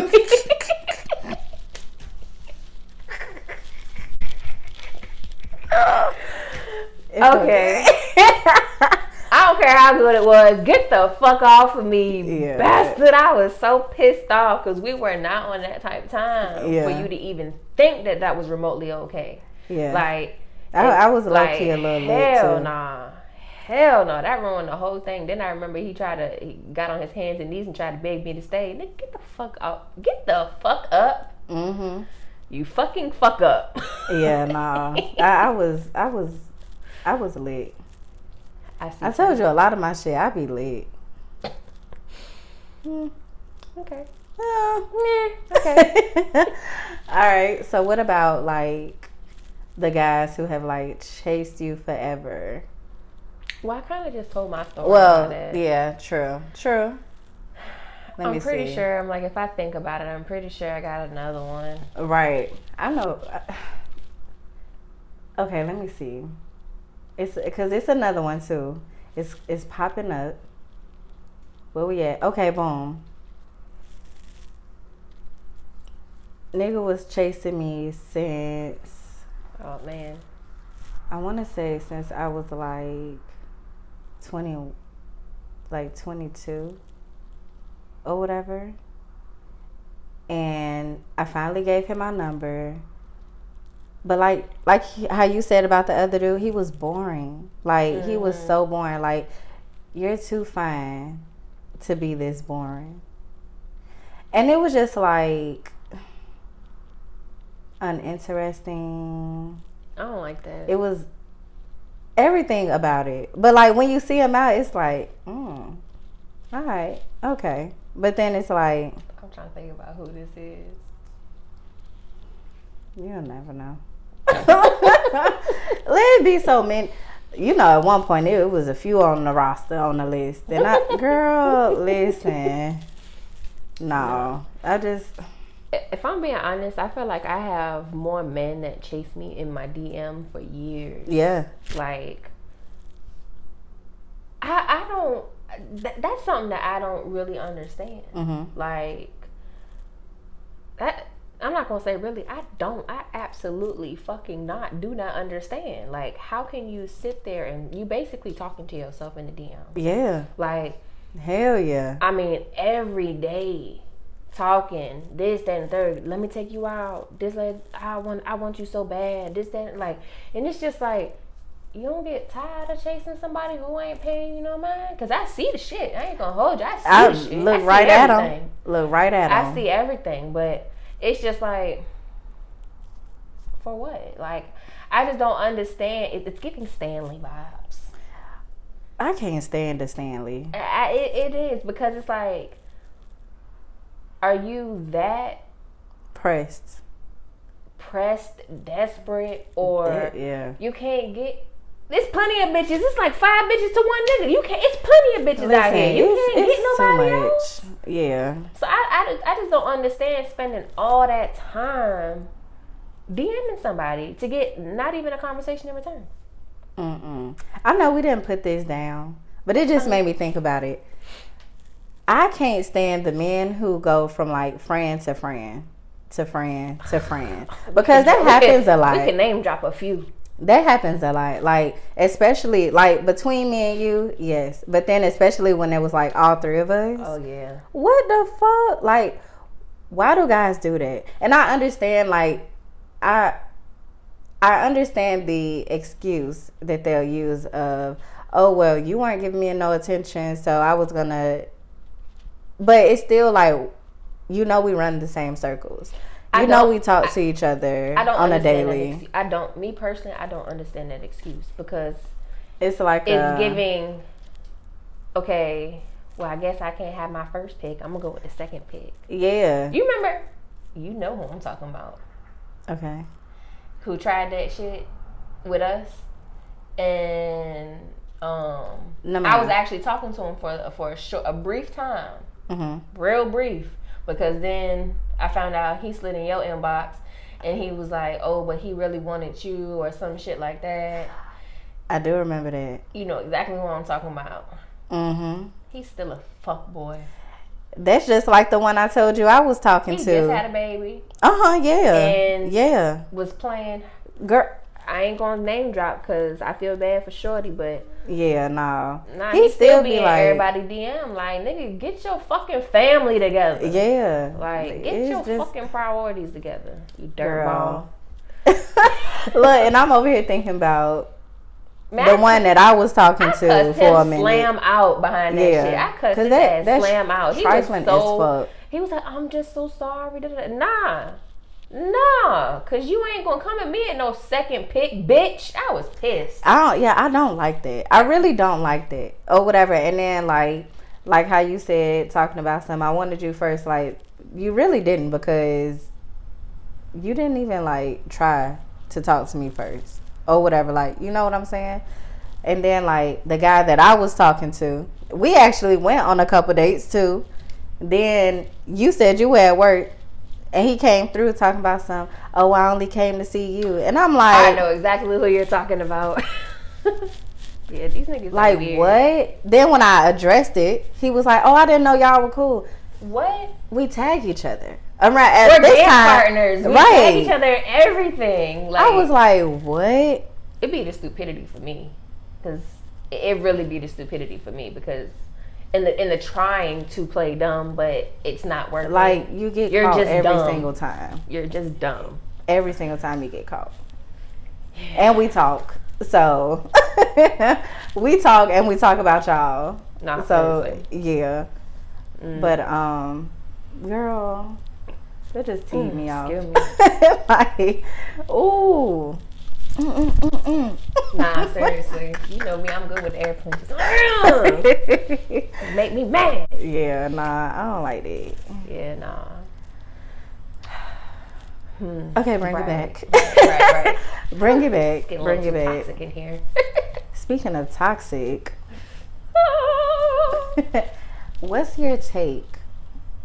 Speaker 2: Okay. I don't care how good it was. Get the fuck off of me, bastard. I was so pissed off because we were not on that type of time for you to even think that was remotely okay. Yeah. Like,
Speaker 3: I was low-key a little lit too.
Speaker 2: Hell no. That ruined the whole thing. Then I remember he got on his hands and knees and tried to beg me to stay. Nigga, get the fuck up. Get the fuck up. Mm-hmm. You fucking fuck up.
Speaker 3: Yeah, nah. I was lit. I told you a lot of my shit. I be lit.
Speaker 2: Okay.
Speaker 3: Okay. All right. So what about like the guys who have like chased you forever?
Speaker 2: Well, I kind of just told my story.
Speaker 3: Well, yeah, true.
Speaker 2: I'm pretty sure. I'm like, if I think about it, I'm pretty sure I got another one.
Speaker 3: Right. I know. Okay, let me see. It's because it's another one too. It's popping up. Where we at? Okay, boom. Nigga was chasing me since.
Speaker 2: Oh man.
Speaker 3: I want to say since I was like 22 or whatever. And I finally gave him my number. But like how you said about the other dude, he was boring. Like he was so boring. Like, you're too fine to be this boring. And it was just like uninteresting.
Speaker 2: I don't like that.
Speaker 3: It was everything about it. But like when you see him out, it's like, all right, okay. But then it's like,
Speaker 2: I'm trying to think about who this is.
Speaker 3: You'll never know. Let it be so many. You know, at one point it was a few on the roster, on the list. And girl, listen. No, I just.
Speaker 2: If I'm being honest, I feel like I have more men that chase me in my DM for years.
Speaker 3: Yeah.
Speaker 2: Like, I don't. That's something that I don't really understand. Mm-hmm. Like, that. I'm not gonna say really. I absolutely fucking do not understand. Like, how can you sit there and you basically talking to yourself in the DM?
Speaker 3: Yeah.
Speaker 2: Like,
Speaker 3: hell yeah.
Speaker 2: I mean, every day talking this, that, and third. Let me take you out. This, like, I want you so bad. This, that, like, and it's just like, you don't get tired of chasing somebody who ain't paying you no mind? Because I see the shit. I ain't gonna hold you. I see the shit.
Speaker 3: Look right at him. Look right at him.
Speaker 2: I see everything, but it's just like, for what? Like, I just don't understand. It's giving Stanley vibes.
Speaker 3: I can't stand the Stanley.
Speaker 2: It is, because it's like, are you that
Speaker 3: pressed,
Speaker 2: desperate, or
Speaker 3: yeah,
Speaker 2: you can't get? There's plenty of bitches. It's like 5 bitches to one nigga. You can't. It's plenty of bitches out here. You can't get nobody else.
Speaker 3: Yeah.
Speaker 2: So I just don't understand spending all that time DMing somebody to get not even a conversation in return.
Speaker 3: I know we didn't put this down, but it just made me think about it. I can't stand the men who go from like friend to friend. to friend because that happens a lot.
Speaker 2: We can name drop a few.
Speaker 3: That happens a lot, like especially like between me and you, yes. But then especially when it was like all three of us.
Speaker 2: Oh yeah.
Speaker 3: What the fuck? Like, why do guys do that? And I understand, like, I understand the excuse that they'll use of, oh well, you weren't giving me no attention, so I was gonna. But it's still like, we run the same circles. We talk to each other on a daily.
Speaker 2: Me personally, I don't understand that excuse because
Speaker 3: it's like
Speaker 2: it's giving. Okay, well, I guess I can't have my first pick. I'm gonna go with the second pick.
Speaker 3: Yeah.
Speaker 2: You remember? You know who I'm talking about.
Speaker 3: Okay.
Speaker 2: Who tried that shit with us, and I was actually talking to him for a brief time, real brief, because then I found out he slid in your inbox, and he was like, "Oh, but he really wanted you," or some shit like that.
Speaker 3: I do remember that.
Speaker 2: You know exactly what I'm talking about. He's still a fuck boy.
Speaker 3: That's just like the one I told you I was talking to.
Speaker 2: He just had a baby.
Speaker 3: Yeah.
Speaker 2: And was playing.
Speaker 3: Girl,
Speaker 2: I ain't gonna name drop because I feel bad for Shorty, but
Speaker 3: yeah, no.
Speaker 2: Nah, he still be like everybody DM like, nigga, get your fucking family together.
Speaker 3: Yeah.
Speaker 2: Like, get your fucking priorities together, you dirtball.
Speaker 3: Look, and I'm over here thinking about the one that I was talking to for a minute.
Speaker 2: Slam out behind that shit. I cussed his ass slam out. He was so. He was like, I'm just so sorry. Nah, cause you ain't gonna come at me at no second pick, bitch. I was pissed.
Speaker 3: I don't like that. I really don't like that or whatever. And then like how you said talking about something, I wanted you first. Like you really didn't because you didn't even like try to talk to me first or whatever. Like you know what I'm saying. And then like the guy that I was talking to, we actually went on a couple dates too. Then you said you were at work. And he came through talking about oh, I only came to see you. And I'm like,
Speaker 2: I know exactly who you're talking about. Yeah, these niggas
Speaker 3: like,
Speaker 2: weird.
Speaker 3: What? Then when I addressed it, he was like, oh, I didn't know y'all were cool.
Speaker 2: What?
Speaker 3: We tag each other. We're
Speaker 2: dance partners. We tag each other in everything. Like,
Speaker 3: I was like, what?
Speaker 2: It'd be the stupidity for me. Because it really be the stupidity for me because in the trying to play dumb, but it's not working.
Speaker 3: Like you're caught just every single time.
Speaker 2: You're just dumb.
Speaker 3: Every single time you get caught. Yeah. And we talk. So we talk and we talk about y'all.
Speaker 2: Not
Speaker 3: so
Speaker 2: seriously.
Speaker 3: Yeah. But girl, that just teed me off. Like, ooh.
Speaker 2: Nah, seriously. You know me, I'm good with air punches. Make me mad.
Speaker 3: Yeah, nah, I don't like that.
Speaker 2: Yeah, nah.
Speaker 3: Okay, bring it back.
Speaker 2: Right.
Speaker 3: Bring it back.
Speaker 2: It's
Speaker 3: bring it back.
Speaker 2: Toxic in here.
Speaker 3: Speaking of toxic, what's your take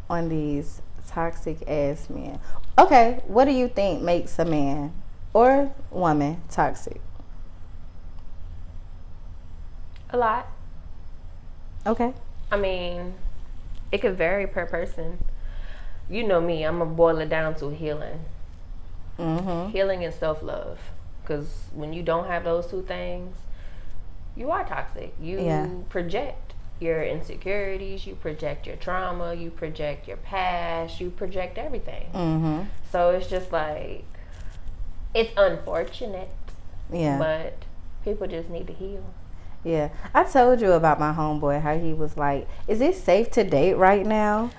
Speaker 3: on these toxic ass men? Okay, what do you think makes a man or woman toxic?
Speaker 2: A lot.
Speaker 3: Okay.
Speaker 2: I mean, it could vary per person. You know me, I'm gonna boil it down to healing. Healing and self-love. Because when you don't have those two things, you are toxic. You project your insecurities, you project your trauma, you project your past, you project everything. So it's just like, it's unfortunate. Yeah. But people just need to heal.
Speaker 3: Yeah. I told you about my homeboy, how he was like, is it safe to date right now?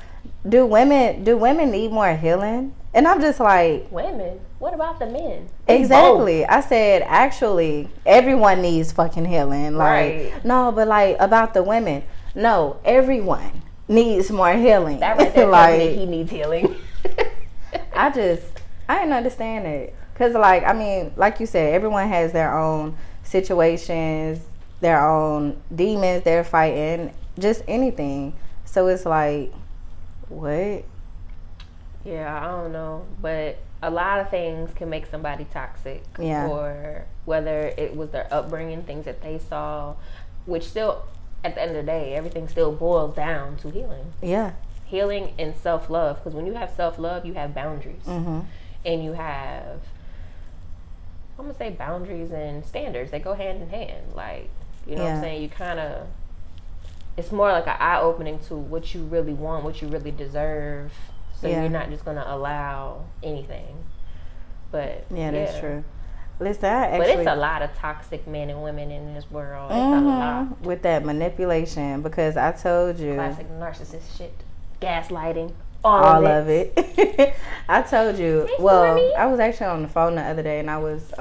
Speaker 3: Do women need more healing? And I'm just like,
Speaker 2: women? What about the men?
Speaker 3: Exactly. Both. I said, actually, everyone needs fucking healing. Like,
Speaker 2: right.
Speaker 3: No, but like about the women, no, everyone needs more healing.
Speaker 2: That right there like, tells me he needs healing.
Speaker 3: I didn't understand it. Cause like, I mean, like you said, everyone has their own situations, their own demons they're fighting, just anything. So it's like, what?
Speaker 2: Yeah, I don't know, but a lot of things can make somebody toxic.
Speaker 3: Yeah.
Speaker 2: Or whether it was their upbringing, things that they saw, which still, at the end of the day, everything still boils down to healing.
Speaker 3: Yeah.
Speaker 2: healing and self-love, because when you have self-love, you have boundaries.
Speaker 3: Mm-hmm.
Speaker 2: And you have, I'm gonna say, boundaries and standards. They go hand in hand. Like, you know what I'm saying? You kind of, it's more like an eye-opening to what you really want, what you really deserve. So you're not just gonna allow anything. But
Speaker 3: yeah, that's true. Listen,
Speaker 2: but it's a lot of toxic men and women in this world. It's a lot.
Speaker 3: With that manipulation, because I told you.
Speaker 2: Classic narcissist shit. Gaslighting.
Speaker 3: All of it. I told you. Well, I was actually on the phone the other day, and I was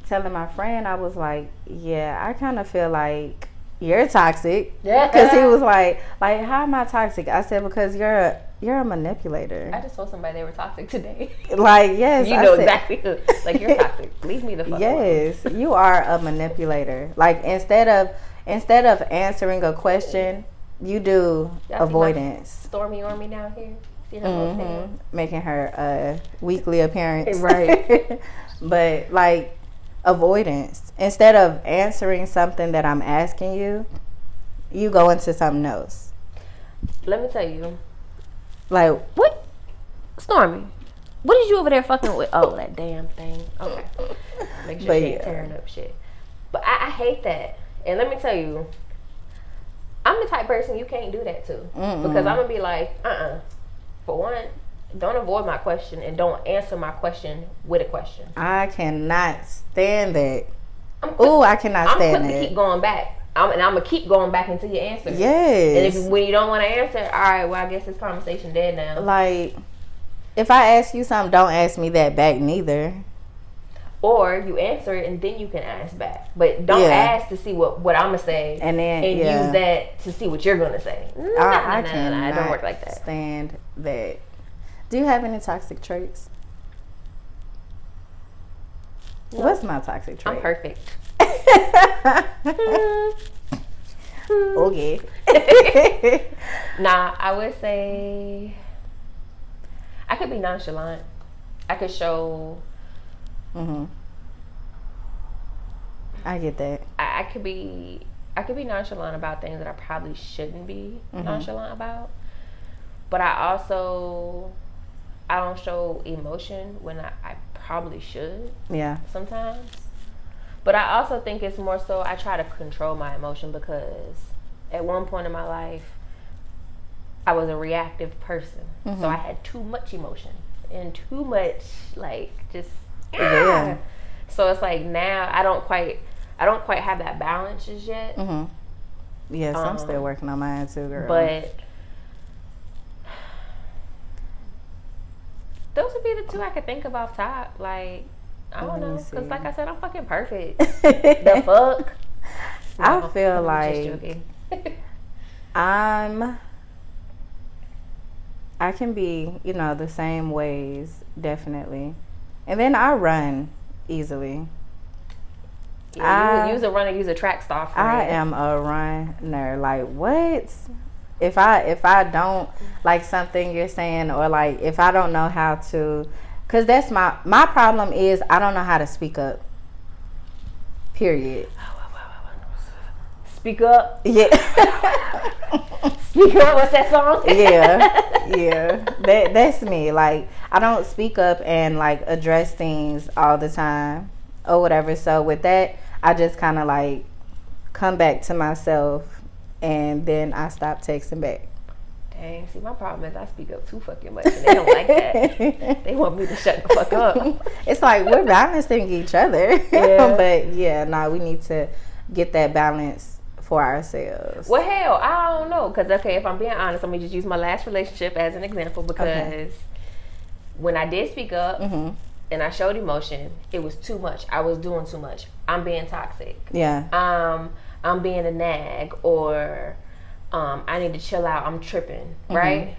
Speaker 3: telling my friend, I was like, yeah, I kind of feel like you're toxic. Yeah. Because he was like, how am I toxic? I said, because you're a manipulator.
Speaker 2: I just told somebody they were toxic today.
Speaker 3: Like, yes.
Speaker 2: You know exactly who. Like, you're toxic. Leave me the fuck alone.
Speaker 3: Yes, you are a manipulator. Like, instead of answering a question, you do avoidance.
Speaker 2: Stormy Army down here. See her
Speaker 3: making her weekly appearance.
Speaker 2: Right.
Speaker 3: But, like, avoidance. Instead of answering something that I'm asking you, you go into something else.
Speaker 2: Let me tell you.
Speaker 3: Like,
Speaker 2: what? Stormy, what is you over there fucking with? Oh, that damn thing. Okay. Make sure you ain't tearing up shit. But I hate that. And let me tell you, I'm the type of person you can't do that to. Because I'm going to be like, For one, don't avoid my question and don't answer my question with a question. I
Speaker 3: cannot stand that. I cannot stand that.
Speaker 2: I'm keep going back. I'm going to keep going back until you answer.
Speaker 3: Yes.
Speaker 2: And when you don't want to answer, all right, well, I guess this conversation dead now.
Speaker 3: Like, if I ask you something, don't ask me that back neither.
Speaker 2: Or you answer it and then you can ask back. But don't ask to see what I'm going to say and then use that to see what you're going to say.
Speaker 3: I cannot
Speaker 2: it don't work like that.
Speaker 3: Stand that. Do you have any toxic traits? No. What's my toxic trait?
Speaker 2: I'm perfect.
Speaker 3: Okay.
Speaker 2: Nah, I would say I could be nonchalant. I could show.
Speaker 3: I get that.
Speaker 2: I could be nonchalant about things that I probably shouldn't be nonchalant about. But I don't show emotion when I probably should.
Speaker 3: Yeah.
Speaker 2: Sometimes. But I also think it's more so I try to control my emotion because at one point in my life, I was a reactive person. So I had too much emotion and too much, like, just, So it's like now I don't quite have that balance just yet.
Speaker 3: Yes, I'm still working on mine too, girl.
Speaker 2: But those would be the two I could think of off top. Like, I don't know, because like I said, I'm fucking perfect. The fuck? No,
Speaker 3: I feel like I can be, the same ways, definitely. And then I run easily.
Speaker 2: Yeah, you use a runner, use a track star friend.
Speaker 3: I am a runner. Like, what? If I don't like something you're saying, or like if I don't know how to, because that's my problem is I don't know how to speak up. Period.
Speaker 2: Speak up.
Speaker 3: Yeah.
Speaker 2: Speak up. What's that song?
Speaker 3: Yeah. That's me. Like, I don't speak up and like address things all the time or whatever. So with that, I just kind of like come back to myself and then I stop texting back.
Speaker 2: Dang, see, my problem is I speak up too fucking much and they don't like that. They want me to shut the fuck up.
Speaker 3: It's like we're balancing each other.
Speaker 2: Yeah.
Speaker 3: But we need to get that balance for ourselves.
Speaker 2: Well, hell, I don't know. Because, if I'm being honest, I'm going to just use my last relationship as an example because when I did speak up and I showed emotion, it was too much. I was doing too much. I'm being toxic.
Speaker 3: Yeah.
Speaker 2: I'm being a nag, or I need to chill out. I'm tripping, right?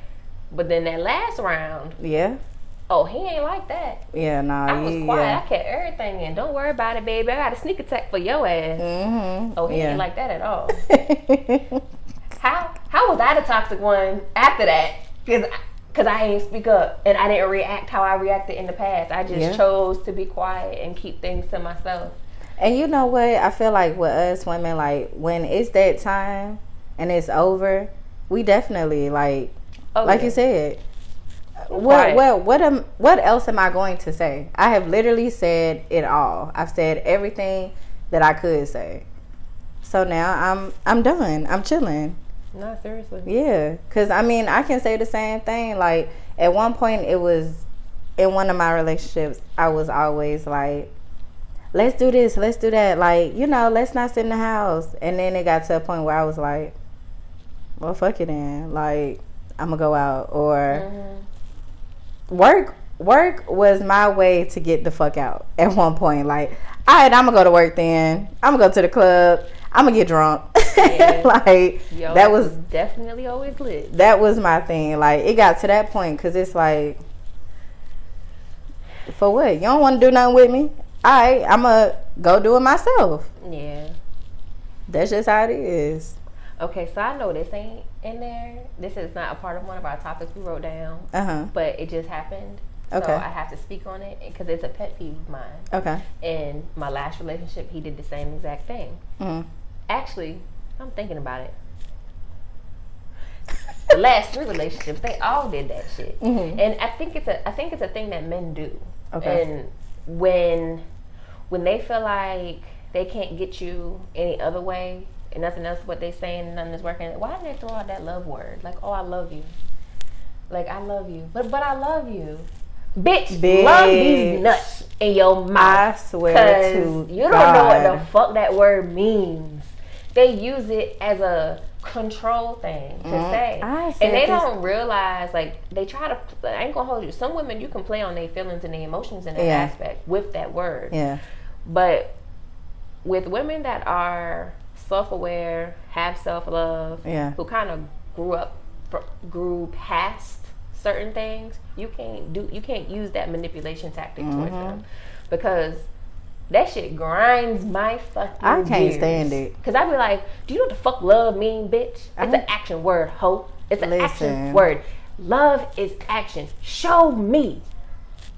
Speaker 2: But then that last round, he ain't like that.
Speaker 3: Yeah, no,
Speaker 2: I was quiet. I kept everything in. Don't worry about it, baby. I got a sneak attack for your ass. Oh, he ain't like that at all. How was I the toxic one after that? Because I ain't speak up and I didn't react how I reacted in the past. I just chose to be quiet and keep things to myself.
Speaker 3: And you know what? I feel like with us women, like when it's that time and it's over, we definitely like Oh, like you said. What else am I going to say? I have literally said it all. I've said everything that I could say. So now I'm done. I'm chilling.
Speaker 2: No, seriously.
Speaker 3: Yeah, because I mean, I can say the same thing. Like, at one point, it was in one of my relationships, I was always like, let's do this, let's do that. Like, you know, let's not sit in the house. And then it got to a point where I was like, well, fuck it then. Like, I'm going to go out. Or work was my way to get the fuck out at one point. Like, all right, I'm going to go to work then. I'm going to go to the club. I'm going to get drunk. Yeah. Like, that was
Speaker 2: definitely always lit.
Speaker 3: That was my thing. Like, it got to that point because it's like, for what? You don't want to do nothing with me? All right, I'm going to go do it myself.
Speaker 2: Yeah.
Speaker 3: That's just how it is.
Speaker 2: Okay, so I know this ain't in there. This is not a part of one of our topics we wrote down. But it just happened. Okay. So I have to speak on it because it's a pet peeve of mine. Okay. In my last relationship, he did the same exact thing. Mm-hmm. Actually, I'm thinking about it. The last 3 relationships, they all did that shit. Mm-hmm. And I think it's a thing that men do. Okay. And when they feel like they can't get you any other way and nothing else what they saying and nothing is working, why do they throw out that love word? Like, oh, I love you. Like, I love you. But I love you. Bitch, love these nuts in your mouth.
Speaker 3: I swear to
Speaker 2: you don't know what the fuck that word means. They use it as a control thing to say. And they don't realize, like, they try to, I ain't gonna hold you. Some women, you can play on their feelings and their emotions in that aspect with that word. Yeah. But with women that are self-aware, have self-love, who kind of grew past certain things, you can't use that manipulation tactic towards them, because that shit grinds my fucking
Speaker 3: I can't
Speaker 2: gears.
Speaker 3: Stand it.
Speaker 2: Because I be like, do you know what the fuck love mean, bitch? It's an action word, hoe. It's an action word. Love is action. Show me.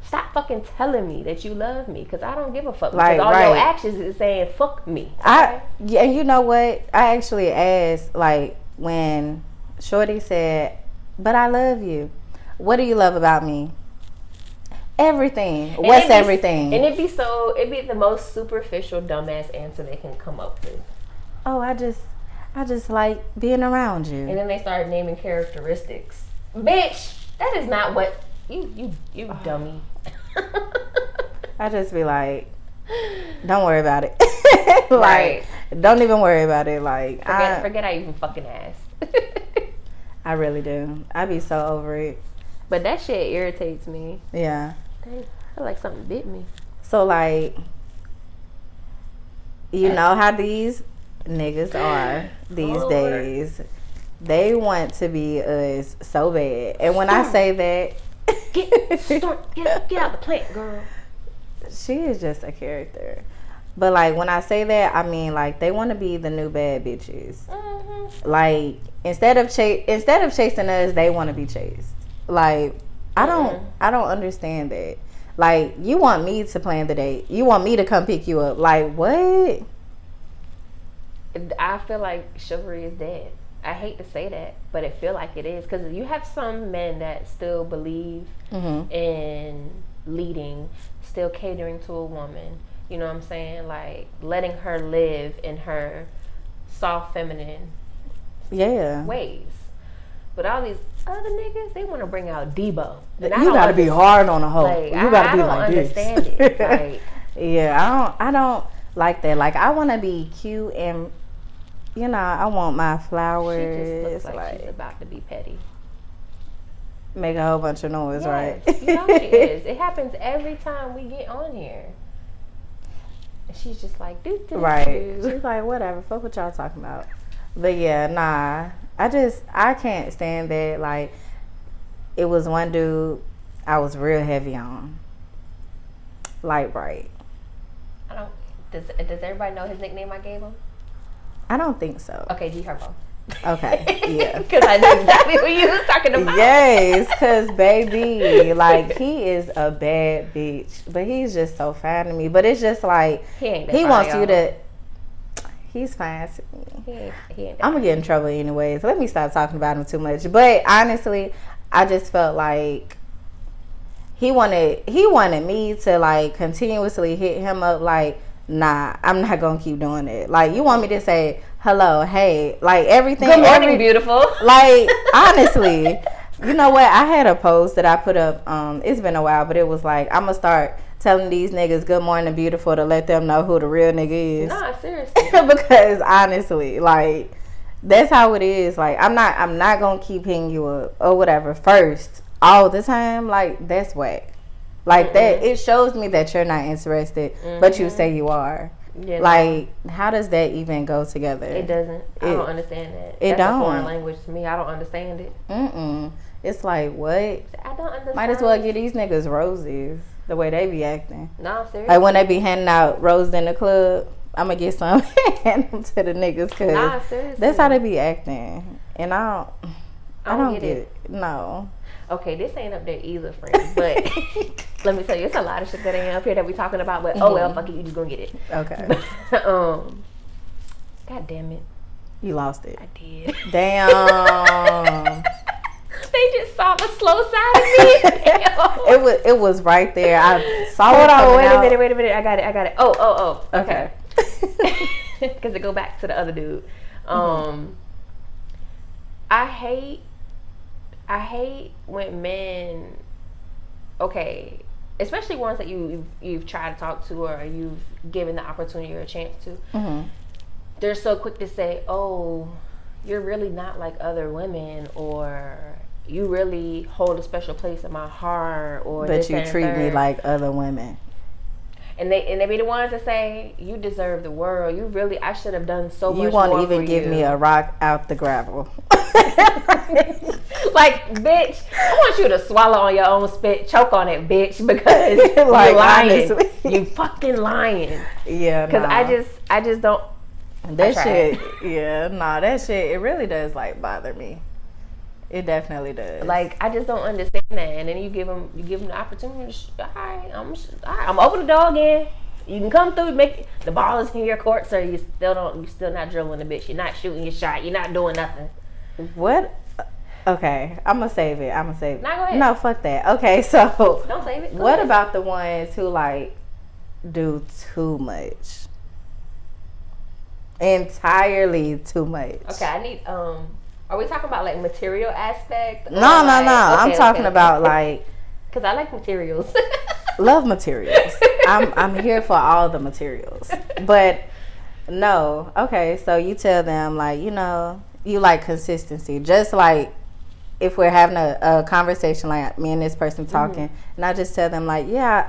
Speaker 2: Stop fucking telling me that you love me, because I don't give a fuck. Because all your actions is saying fuck me. Okay?
Speaker 3: And you know what? I actually asked, like, when Shorty said, but I love you. What do you love about me? Everything. What's everything?
Speaker 2: And it'd be the most superficial dumbass answer they can come up with.
Speaker 3: Oh, I just like being around you.
Speaker 2: And then they start naming characteristics. Bitch, that is not what you dummy.
Speaker 3: I just be like, don't worry about it. Like, don't even worry about it. Like,
Speaker 2: forget I even fucking asked.
Speaker 3: I really do. I be so over it.
Speaker 2: But that shit irritates me.
Speaker 3: Yeah.
Speaker 2: I feel like something bit me.
Speaker 3: So, like, you know how these niggas are these days. They want to be us so bad. And when I say that,
Speaker 2: get out the plant, girl.
Speaker 3: She is just a character. But, like, when I say that, I mean, like, they want to be the new bad bitches. Mm-hmm. Like, instead of chasing us, they want to be chased. Like, I don't understand that. Like, you want me to plan the date. You want me to come pick you up. Like, what?
Speaker 2: I feel like chivalry is dead. I hate to say that, but it feel like it is. Because you have some men that still believe in leading, still catering to a woman. You know what I'm saying? Like, letting her live in her soft, feminine ways. But all these other niggas, they want to bring out Debo.
Speaker 3: You gotta be hard on a hoe.
Speaker 2: Like,
Speaker 3: you gotta be like
Speaker 2: this. I don't understand it. Like,
Speaker 3: yeah, I don't like that. Like, I want to be cute and, you know, I want my flowers.
Speaker 2: She just looks like she's about to be petty.
Speaker 3: Make a whole bunch of noise, right?
Speaker 2: You know she is. It happens every time we get on here. And she's just like, do.
Speaker 3: She's like, whatever. Fuck what y'all talking about. But yeah, nah. I can't stand that. Like, it was one dude I was real heavy on. Like, right.
Speaker 2: Does everybody know his nickname I gave him?
Speaker 3: I don't think so.
Speaker 2: Okay, G Herbo.
Speaker 3: Okay, yeah.
Speaker 2: Because I knew exactly what you was talking about.
Speaker 3: Yes, because baby, like, he is a bad bitch. But he's just so fine to me. But it's just like, he wants you to... He's fine to me.
Speaker 2: He ain't
Speaker 3: I'm gonna get in trouble anyways. Let me stop talking about him too much. But honestly, I just felt like he wanted me to like continuously hit him up. Like, nah, I'm not gonna keep doing it. Like, you want me to say hello, hey, like everything.
Speaker 2: Good morning, beautiful.
Speaker 3: Like, honestly, you know what? I had a post that I put up. It's been a while, but it was like, I'm gonna start telling these niggas good morning, beautiful, to let them know who the real nigga is.
Speaker 2: Nah, seriously.
Speaker 3: Because honestly, like, that's how it is. Like, I'm not gonna keep hitting you up or whatever first all the time. Like, that's whack. Like, that, it shows me that you're not interested, but you say you are.
Speaker 2: Yeah,
Speaker 3: like, how does that even go together?
Speaker 2: It doesn't. I don't understand that.
Speaker 3: That's
Speaker 2: a foreign language to me. I don't understand it.
Speaker 3: It's like, what?
Speaker 2: I don't understand.
Speaker 3: Might as well give these niggas roses the way they be acting.
Speaker 2: No, seriously.
Speaker 3: Like, when they be handing out roses in the club, I'm gonna get some hand them to the niggas, cause
Speaker 2: seriously.
Speaker 3: that's how they be acting, and I don't get it. No.
Speaker 2: Okay, this ain't up there either, friend. But let me tell you, it's a lot of shit that ain't up here that we talking about. But oh well, fuck it, you just gonna get it.
Speaker 3: Okay.
Speaker 2: God damn it.
Speaker 3: You lost it.
Speaker 2: I did.
Speaker 3: Damn.
Speaker 2: They just saw the slow side of me.
Speaker 3: It was right there. I saw
Speaker 2: Hold
Speaker 3: it.
Speaker 2: on, wait a minute. I got it. Oh.
Speaker 3: Okay.
Speaker 2: Because it go back to the other dude. I hate when men, okay, especially ones that you've tried to talk to or you've given the opportunity or a chance to. They're so quick to say, "Oh, you're really not like other women," or "You really hold a special place in my heart," or
Speaker 3: "But you treat me like other women."
Speaker 2: And they be the ones that say, "You deserve the world. You really, I should have done so much more."
Speaker 3: You won't even give me a rock out the gravel.
Speaker 2: Like, bitch, I want you to swallow on your own spit, choke on it, bitch, because
Speaker 3: like,
Speaker 2: you're lying.
Speaker 3: Honestly.
Speaker 2: You fucking lying.
Speaker 3: Yeah,
Speaker 2: because I just don't.
Speaker 3: That shit, that shit, it really does like bother me. It definitely does.
Speaker 2: Like, I just don't understand that. And then you give them the opportunity. All right, I'm open the door again. You can come through, make the ball is in your court, so you still not drilling the bitch. You're not shooting your shot. You're not doing nothing.
Speaker 3: What? Okay, I'm gonna save it.
Speaker 2: Now go ahead.
Speaker 3: No, fuck that. Okay, so
Speaker 2: don't save it.
Speaker 3: What about the ones who like do too much? Entirely too much.
Speaker 2: Okay, I need are we talking about like material aspect?
Speaker 3: No. I'm talking about like,
Speaker 2: because I like materials.
Speaker 3: Love materials. I'm here for all the materials. But no, okay, so you tell them like, you know, you like consistency. Just like if we're having a conversation, like me and this person talking, and I just tell them like, yeah,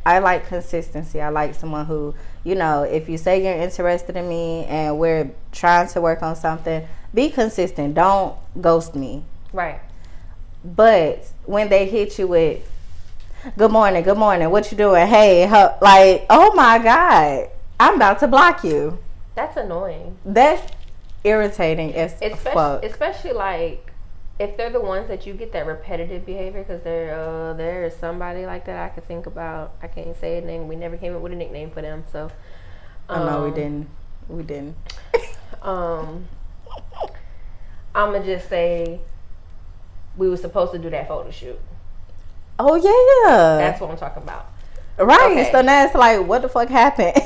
Speaker 3: I like consistency. I like someone who, you know, if you say you're interested in me and we're trying to work on something, be consistent. Don't ghost me.
Speaker 2: Right.
Speaker 3: But when they hit you with, good morning, what you doing? Hey, like, oh my God, I'm about to block you.
Speaker 2: That's annoying.
Speaker 3: That's irritating as fuck.
Speaker 2: Especially like, if they're the ones that you get that repetitive behavior, because there is somebody like that I could think about. I can't say a name. We never came up with a nickname for them. So,
Speaker 3: no, we didn't.
Speaker 2: I'ma just say we were supposed to do that photo shoot.
Speaker 3: Oh yeah,
Speaker 2: that's what I'm talking about.
Speaker 3: Right.
Speaker 2: Okay.
Speaker 3: So now it's like, what the fuck happened?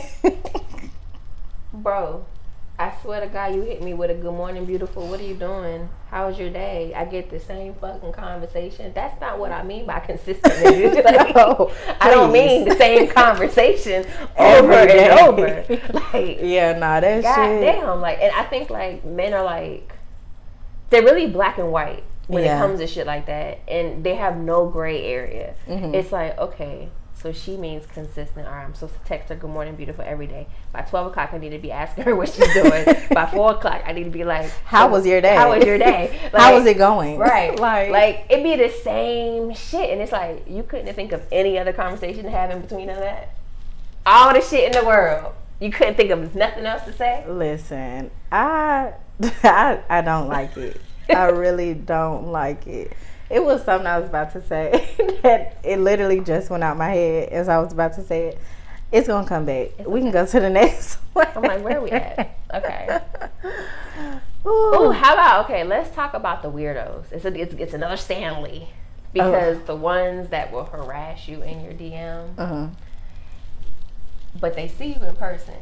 Speaker 2: Bro, I swear to God, you hit me with a good morning, beautiful. What are you doing? How was your day? I get the same fucking conversation. That's not what I mean by consistent. Like,
Speaker 3: no,
Speaker 2: I don't mean the same conversation over and over. Like,
Speaker 3: yeah, nah, that
Speaker 2: God
Speaker 3: shit.
Speaker 2: Damn, like, and I think like men are like, they're really black and white when it comes to shit like that, and they have no gray area. It's like, okay, so she means consistent. All right, I'm supposed to text her good morning, beautiful every day. By 12 o'clock, I need to be asking her what she's doing. By 4 o'clock, I need to be like,
Speaker 3: how was your day?
Speaker 2: How was your day? Like,
Speaker 3: how was it going?
Speaker 2: Right. Like it'd be the same shit. And it's like, you couldn't think of any other conversation to have in between of that? All the shit in the world. You couldn't think of nothing else to say?
Speaker 3: Listen, I don't like it. I really don't like it. It was something I was about to say that it literally just went out my head as I was about to say it. It's gonna come back. We can go to the next one.
Speaker 2: I'm like, where are we at? Okay. Ooh, how about, okay, let's talk about the weirdos. It's another Stanley. Because the ones that will harass you in your DM, but they see you in person,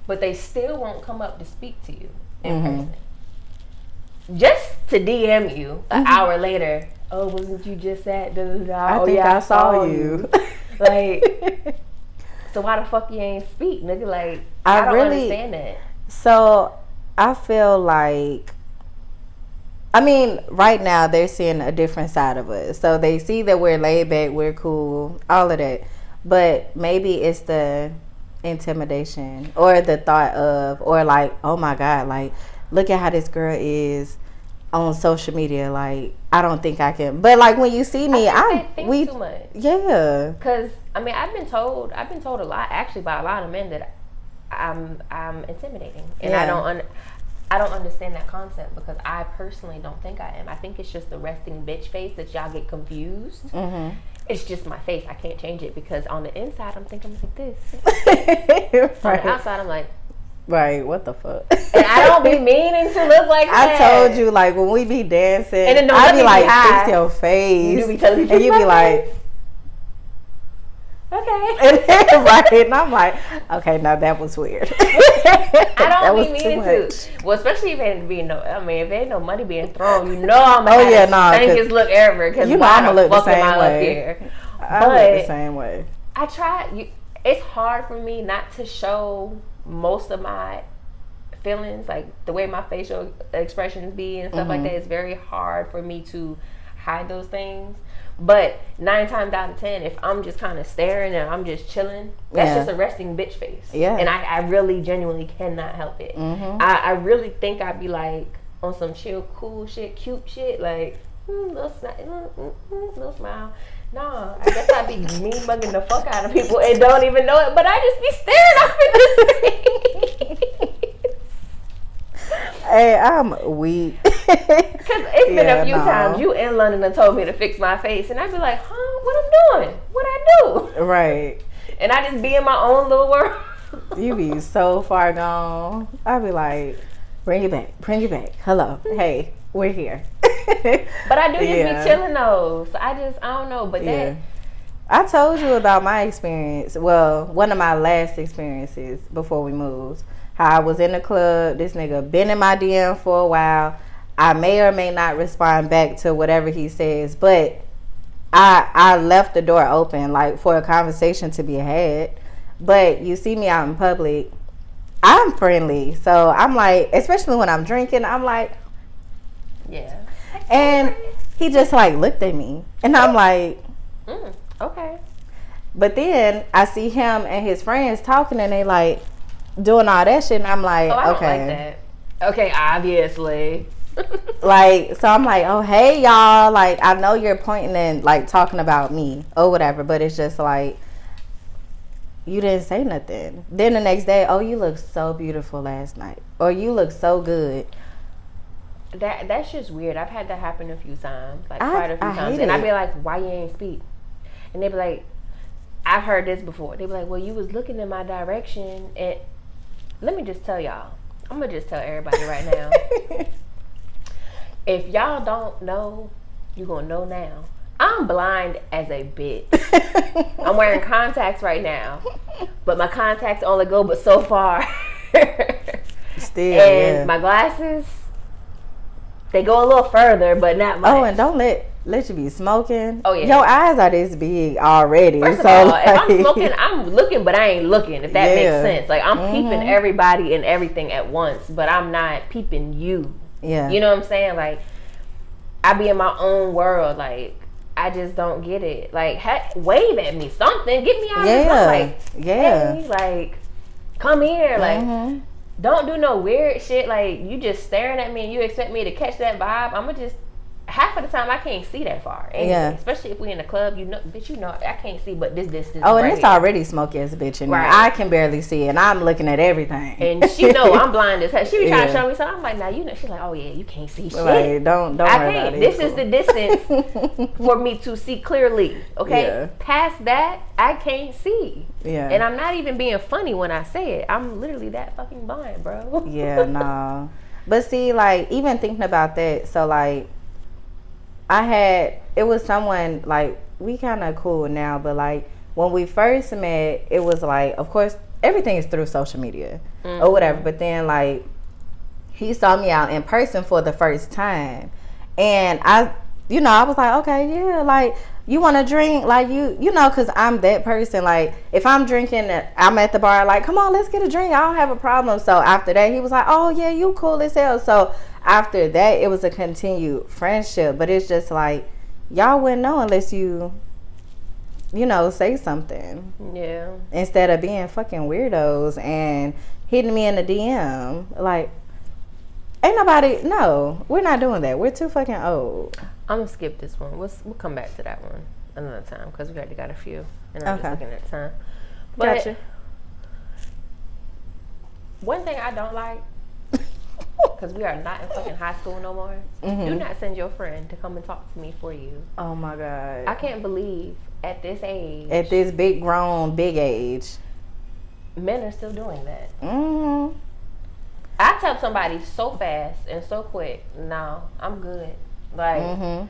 Speaker 2: but they still won't come up to speak to you in person. Just to DM you an hour later. Oh, wasn't you just at
Speaker 3: I think I saw you.
Speaker 2: Like, so why the fuck you ain't speak, nigga? Like, I don't understand that.
Speaker 3: So I feel like, I mean, right now they're seeing a different side of us. So they see that we're laid back, we're cool, all of that. But maybe it's the intimidation or the thought of, or like, oh my God, like, look at how this girl is on social media. Like, I don't think I can. But like, when you see me,
Speaker 2: I think too much.
Speaker 3: Yeah.
Speaker 2: Because I mean, I've been told a lot, actually, by a lot of men that I'm intimidating, and I don't understand that concept, because I personally don't think I am. I think it's just the resting bitch face that y'all get confused. It's just my face. I can't change it, because on the inside I'm thinking like this. Right. On the outside I'm like,
Speaker 3: right, what the fuck?
Speaker 2: And I don't be meaning to look like that.
Speaker 3: I told you, like, when we be dancing,
Speaker 2: and then
Speaker 3: I be like, fix your face.
Speaker 2: You be telling me,
Speaker 3: and you be like,
Speaker 2: okay.
Speaker 3: Right, and I'm like, okay, now that was weird.
Speaker 2: I don't be meaning to. Well, especially if ain't be no, I mean, if ain't no money being thrown, you know I'm gonna have the stankest look ever. Because
Speaker 3: you know I'm gonna look the same way.
Speaker 2: Here.
Speaker 3: I look the same way.
Speaker 2: I try. It's hard for me not to show most of my feelings, like the way my facial expressions be and stuff like that. It's very hard for me to hide those things. But 9 times out of 10, if I'm just kind of staring and I'm just chilling, that's just a resting bitch face. Yeah. And I really genuinely cannot help it. I really think I'd be like on some chill, cool shit, cute shit, like little smile. No, I guess I'd be mean bugging the fuck out of people and don't even know it, but I just be staring off in the street.
Speaker 3: Hey, I'm weak.
Speaker 2: Because it's been a few times you in London and told me to fix my face, and I'd be like, huh, what I'm doing? What I do?
Speaker 3: Right.
Speaker 2: And I just be in my own little world.
Speaker 3: You be so far gone. I'd be like, bring it back. Hello. Hey, we're here.
Speaker 2: But I do just be chilling though. So I don't know. But that,
Speaker 3: I told you about my experience. Well, one of my last experiences before we moved. How I was in the club. This nigga been in my DM for a while. I may or may not respond back to whatever he says, but I left the door open, like, for a conversation to be had. But you see me out in public, I'm friendly. So I'm like, especially when I'm drinking, I'm like,
Speaker 2: yeah.
Speaker 3: And he just like looked at me, and I'm like,
Speaker 2: okay.
Speaker 3: But then I see him and his friends talking, and they like doing all that shit, and I'm like,
Speaker 2: I don't
Speaker 3: okay,
Speaker 2: like that. Okay, obviously.
Speaker 3: Like, so I'm like, oh hey y'all, like I know you're pointing and like talking about me or whatever, but it's just like you didn't say nothing. Then the next day, oh, you look so beautiful last night, or you look so good.
Speaker 2: That's just weird. I've had that happen a few times, like quite a few times, and I'd be like, why you ain't speak? And they'd be like, I've heard this before. They'd be like, well, you was looking in my direction, and let me just tell y'all, I'm gonna just tell everybody right now. If y'all don't know, you're gonna know now. I'm blind as a bitch. I'm wearing contacts right now, but my contacts only go but so far.
Speaker 3: Still,
Speaker 2: and my glasses, they go a little further, but not much.
Speaker 3: Oh, and don't let you be smoking.
Speaker 2: Oh yeah,
Speaker 3: your eyes are this big already.
Speaker 2: First of all, like, if I'm smoking, I'm looking, but I ain't looking. If that makes sense, like I'm peeping everybody and everything at once, but I'm not peeping you.
Speaker 3: Yeah,
Speaker 2: you know what I'm saying? Like I be in my own world. Like I just don't get it. Like wave at me, something, get me out of this room. Like hey, like come here, like. Don't do no weird shit like you just staring at me and you expect me to catch that vibe. I'ma just half of the time I can't see that far. Anyway,
Speaker 3: Yeah.
Speaker 2: Especially if we in the club, bitch, I can't see, but this distance.
Speaker 3: Oh, and
Speaker 2: right
Speaker 3: it's
Speaker 2: here.
Speaker 3: already smoky as a bitch in there.
Speaker 2: Right.
Speaker 3: I can barely see it, and I'm looking at everything.
Speaker 2: And she know I'm blind as hell. She be trying to
Speaker 3: Yeah.
Speaker 2: show me something. I'm like, nah, you know. She's like, oh yeah, you can't see shit.
Speaker 3: Like, don't
Speaker 2: I
Speaker 3: worry
Speaker 2: can't.
Speaker 3: about it.
Speaker 2: This is the distance for me to see clearly. Okay.
Speaker 3: Yeah.
Speaker 2: Past that, I can't see.
Speaker 3: Yeah.
Speaker 2: And I'm not even being funny when I say it. I'm literally that fucking blind, bro.
Speaker 3: Yeah, no. But see, like, even thinking about that, so like, it was someone, like, we kind of cool now, but like, when we first met, it was like, of course, everything is through social media or whatever, but then like, he saw me out in person for the first time, and I was like, okay, yeah, like, you want to drink, like, you know, because I'm that person, like, if I'm drinking, I'm at the bar, like, come on, let's get a drink, I don't have a problem. So after that, he was like, oh yeah, you cool as hell. So after that, it was a continued friendship, but it's just like, y'all wouldn't know unless you say something.
Speaker 2: Yeah.
Speaker 3: Instead of being fucking weirdos and hitting me in the DM, like, ain't nobody, no, we're not doing that. We're too fucking old.
Speaker 2: I'm gonna skip this one. We'll come back to that one another time because we already got a few, and I'm just looking at time. But
Speaker 3: Gotcha.
Speaker 2: one thing I don't like, because we are not in fucking high school no more. Do not send your friend to come and talk to me for you.
Speaker 3: Oh my God.
Speaker 2: I can't believe at this age,
Speaker 3: At this big grown, big age,
Speaker 2: men are still doing that.
Speaker 3: Mm-hmm.
Speaker 2: I tell somebody so fast and so quick, no, I'm good. Like,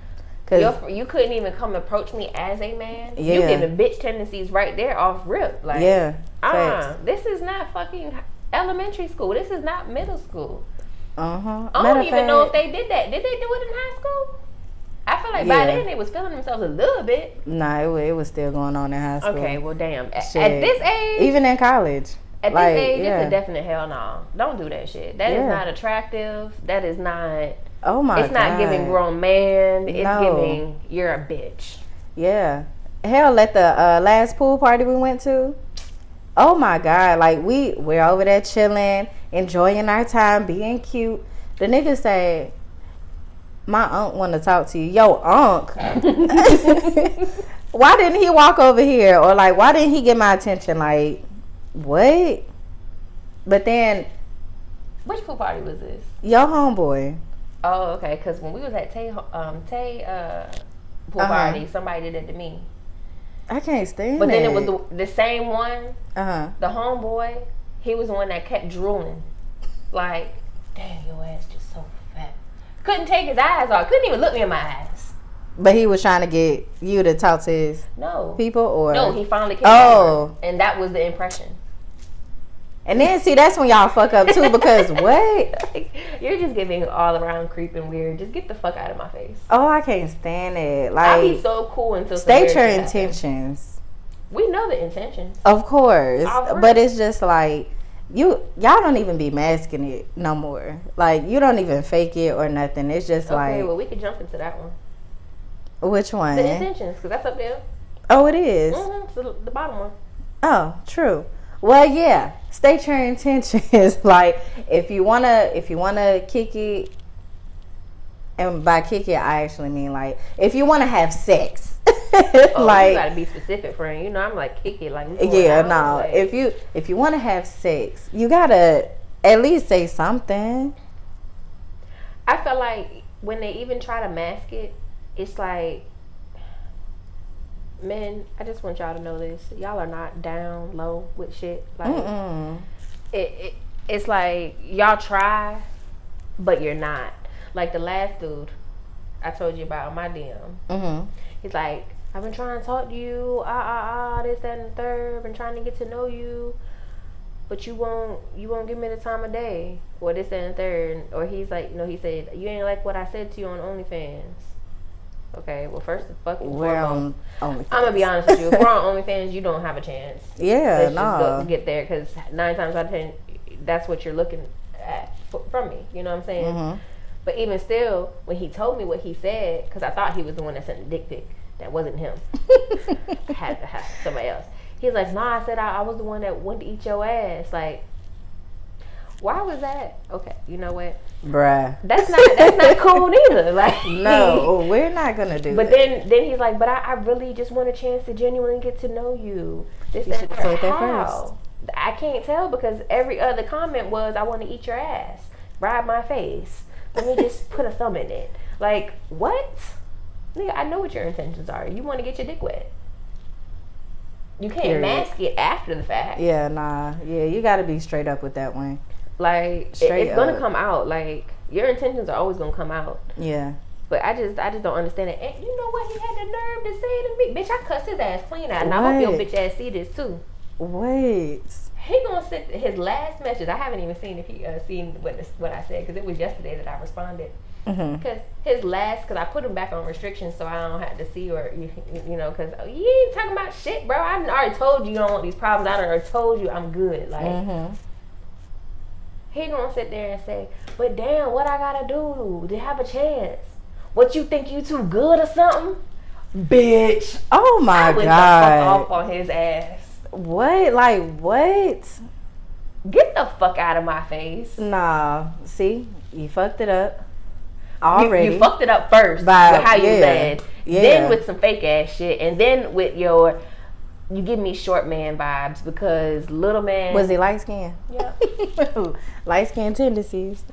Speaker 2: you couldn't even come approach me as a man.
Speaker 3: Yeah.
Speaker 2: You giving bitch tendencies right there off rip. Like, this is not fucking elementary school. This is not middle school. I don't even know if they did that. Did they do it in high school? I feel like by then they was feeling themselves a little bit.
Speaker 3: Nah, it was still going on in high school.
Speaker 2: Okay, well, damn. At
Speaker 3: Shit.
Speaker 2: this age,
Speaker 3: even in college.
Speaker 2: at this age, it's a definite hell no. Don't do that shit. That is not attractive. That is not.
Speaker 3: Oh my God.
Speaker 2: It's not giving grown man. It's giving you're a bitch.
Speaker 3: Yeah. Hell, at the last pool party we went to. Oh my God. Like, we're over there chilling, enjoying our time, being cute. The nigga said, my unc want to talk to you. Yo, unc. Why didn't he walk over here? Or like, why didn't he get my attention? Like, what? But then.
Speaker 2: Which pool party was this?
Speaker 3: Your homeboy.
Speaker 2: Oh, okay. Because when we was at Tay pool party, somebody did it to me.
Speaker 3: I can't stand
Speaker 2: But
Speaker 3: it.
Speaker 2: then it was the same one.
Speaker 3: The
Speaker 2: homeboy, he was the one that kept drooling. Like, damn, your ass just so fat. Couldn't take his eyes off. Couldn't even look me in my eyes.
Speaker 3: But he was trying to get you to talk to his people, or
Speaker 2: no, he finally came over, and that was the impression.
Speaker 3: And then see, that's when y'all fuck up too, because what?
Speaker 2: You're just giving all around creeping weird. Just get the fuck out of my face.
Speaker 3: Oh, I can't stand it. Like,
Speaker 2: I'll be so cool until
Speaker 3: state your intentions.
Speaker 2: We know the intentions,
Speaker 3: of course, but it's just like y'all don't even be masking it no more. Like, you don't even fake it or nothing. It's just like.
Speaker 2: Okay, well, we could jump into that one.
Speaker 3: Which one?
Speaker 2: The intentions, because that's up there.
Speaker 3: Oh, it is.
Speaker 2: So the bottom one.
Speaker 3: Oh, true. Well, yeah. State your intentions. Like, if you wanna kick it, and by kick it, I actually mean like if you wanna have sex. Like,
Speaker 2: you gotta be specific, friend. You know, I'm like kick it, like
Speaker 3: Like, if you wanna have sex, you gotta at least say something.
Speaker 2: I feel like when they even try to mask it, it's like, men, I just want y'all to know this. Y'all are not down low with shit. Like, it's like y'all try, but you're not. Like the last dude I told you about on my DM. He's like, I've been trying to talk to you, this, that, and the third. Been trying to get to know you, but you won't give me the time of day, or this, that, and the third. Or he's like, he said, you ain't like what I said to you on OnlyFans. Okay, well, first and fucking foremost, I'm gonna be honest with you. If we're on OnlyFans, you don't have a chance.
Speaker 3: Yeah,
Speaker 2: Let's just go get there, because 9 times out of 10, that's what you're looking at from me. You know what I'm saying? But even still, when he told me what he said, because I thought he was the one that sent the dick pic, that wasn't him. I had to have somebody else. He's like, nah, I said I was the one that went to eat your ass. Like, Why was that? Okay, you know what?
Speaker 3: Bruh.
Speaker 2: That's not cool neither. Like,
Speaker 3: no, we're not gonna do
Speaker 2: but
Speaker 3: that.
Speaker 2: then he's like, but I really just want a chance to genuinely get to know you. This
Speaker 3: You should have said that
Speaker 2: how?
Speaker 3: first.
Speaker 2: I can't tell because every other comment was, I want to eat your ass, ride my face. Let me just put a thumb in it. Like, what? Nigga, I know what your intentions are. You want to get your dick wet. You can't mask it after the fact.
Speaker 3: Yeah, nah. Yeah, you got to be straight up with that one.
Speaker 2: Like, it's going to come out. Like, your intentions are always going to come out.
Speaker 3: Yeah.
Speaker 2: But I just don't understand it. And you know what? He had the nerve to say to me. Bitch, I cussed his ass clean out. And I hope your bitch ass see this too.
Speaker 3: Wait.
Speaker 2: He gonna send his last message. I haven't even seen if he seen what I said, because it was yesterday that I responded. Because his last, because I put him back on restrictions so I don't have to see, or you know, because you ain't talking about shit, bro. I already told you don't want these problems. I already told you I'm good. Like, he gonna sit there and say, but damn, what I gotta do to have a chance? What, you think you too good or something? Bitch.
Speaker 3: Oh my
Speaker 2: I went
Speaker 3: God.
Speaker 2: the fuck off on his ass.
Speaker 3: What? Like, what?
Speaker 2: Get the fuck out of my face.
Speaker 3: Nah. See? You fucked it up. Already.
Speaker 2: You fucked it up first with how you led.
Speaker 3: Yeah.
Speaker 2: Then with some fake ass shit. And then with you give me short man vibes, because little man.
Speaker 3: Was he light skinned?
Speaker 2: Yeah.
Speaker 3: Light skinned tendencies.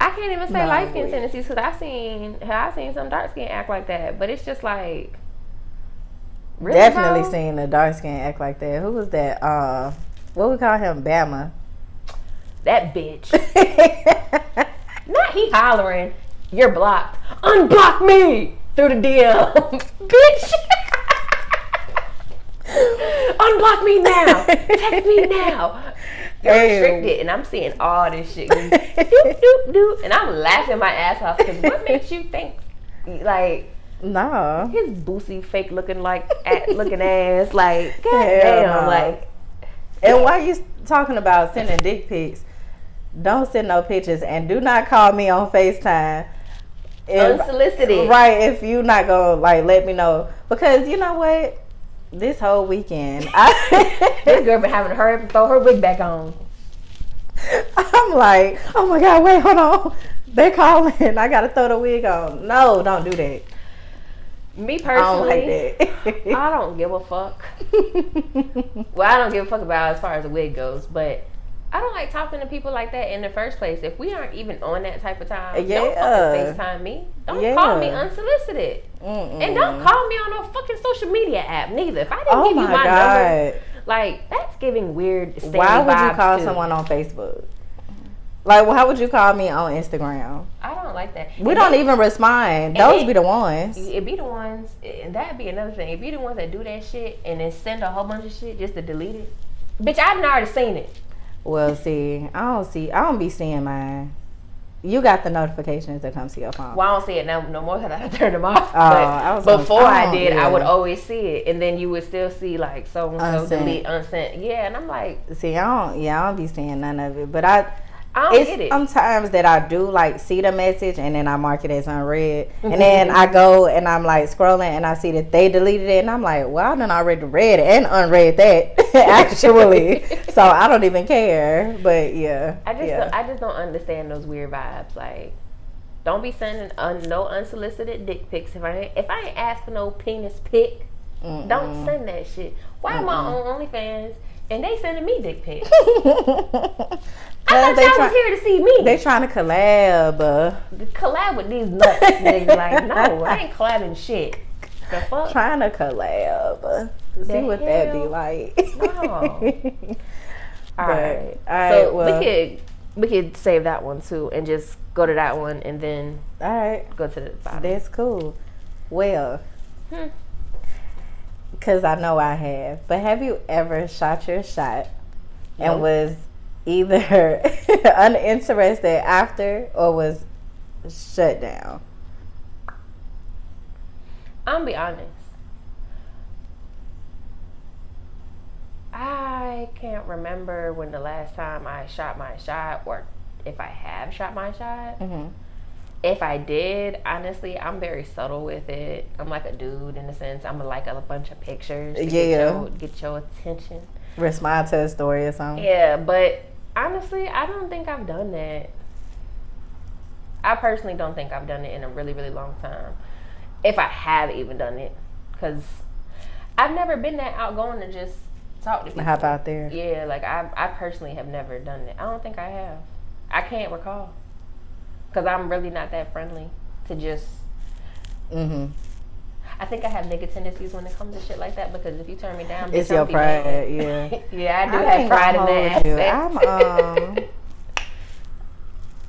Speaker 2: I can't even say light skin tendencies, because I've seen some dark skin act like that. But it's just like, really,
Speaker 3: Definitely
Speaker 2: bro?
Speaker 3: seen a dark skin act like that. Who was that? What we call him? Bama.
Speaker 2: That bitch. Not he hollering, you're blocked. Unblock me through the DM. Bitch. Unblock me now. Text me now. You're restricted, and I'm seeing all this shit. Doop, doop, doop. And I'm laughing my ass off, because what makes you think, like,
Speaker 3: no,
Speaker 2: his boosie fake looking ass, like, goddamn, like.
Speaker 3: And why you talking about sending dick pics? Don't send no pictures, and do not call me on FaceTime.
Speaker 2: Unsolicited.
Speaker 3: Right, if you not gonna like let me know, because you know what? This whole weekend,
Speaker 2: This girl been having to hurry up and throw her wig back on.
Speaker 3: I'm like, oh my God, wait, hold on. They're calling. I gotta throw the wig on. No, don't do that.
Speaker 2: Me personally,
Speaker 3: I don't like that.
Speaker 2: I don't give a fuck. Well, I don't give a fuck about as far as the wig goes, but I don't like talking to people like that in the first place. If we aren't even on that type of time, don't fucking FaceTime me. Don't call me unsolicited. And don't call me on no fucking social media app neither. If I didn't give you my number, like, that's giving weird.
Speaker 3: Why would you call someone on Facebook? Like, well, how would you call me on Instagram?
Speaker 2: I don't like that.
Speaker 3: We don't even respond. Those be the ones.
Speaker 2: It be the ones, and that'd be another thing. It be the ones that do that shit and then send a whole bunch of shit just to delete it. Bitch, I've already seen it.
Speaker 3: Well, see, I don't be seeing mine. You got the notifications that come to your phone.
Speaker 2: Well, I don't see it now no more because I turned them off.
Speaker 3: But
Speaker 2: before I did, I would always see it, and then you would still see like so and so delete unsent. Yeah, and I'm like,
Speaker 3: see, I don't be seeing none of it. But
Speaker 2: I don't get it.
Speaker 3: Sometimes that I do like see the message and then I mark it as unread, and then I go and I'm like scrolling and I see that they deleted it, and I'm like, well, I done already read and unread that actually, so I don't even care. But yeah,
Speaker 2: I just don't understand those weird vibes. Like, don't be sending no unsolicited dick pics. If I ain't asked for no penis pic, don't send that shit. Why am I on OnlyFans and they sending me dick pics? I thought y'all was here to see me.
Speaker 3: They trying to collab.
Speaker 2: Collab with these nuts, nigga. Like, no, I ain't collabing shit. The fuck?
Speaker 3: Trying to collab. See what that be like.
Speaker 2: No. All right.
Speaker 3: So
Speaker 2: well, we could save that one too and just go to that one and then go to the bottom.
Speaker 3: That's cool. Well, because I know I have. But have you ever shot your shot and was either uninterested after or was shut down?
Speaker 2: I'm gonna be honest. I can't remember when the last time I shot my shot, or if I have shot my shot. If I did, honestly, I'm very subtle with it. I'm like a dude in a sense. I'm gonna like a bunch of pictures to get your attention.
Speaker 3: Respond to a story or something.
Speaker 2: Yeah, but Honestly, I don't think I've done that. I personally don't think I've done it in a really, really long time. If I have even done it. Because I've never been that outgoing to just talk to people.
Speaker 3: Hop out there.
Speaker 2: Yeah, like I personally have never done it. I don't think I have. I can't recall. Because I'm really not that friendly to just... I think I have nigga tendencies when it comes to shit like that, because if you turn me down...
Speaker 3: It's your pride, yeah.
Speaker 2: Yeah, I do have pride in that aspect.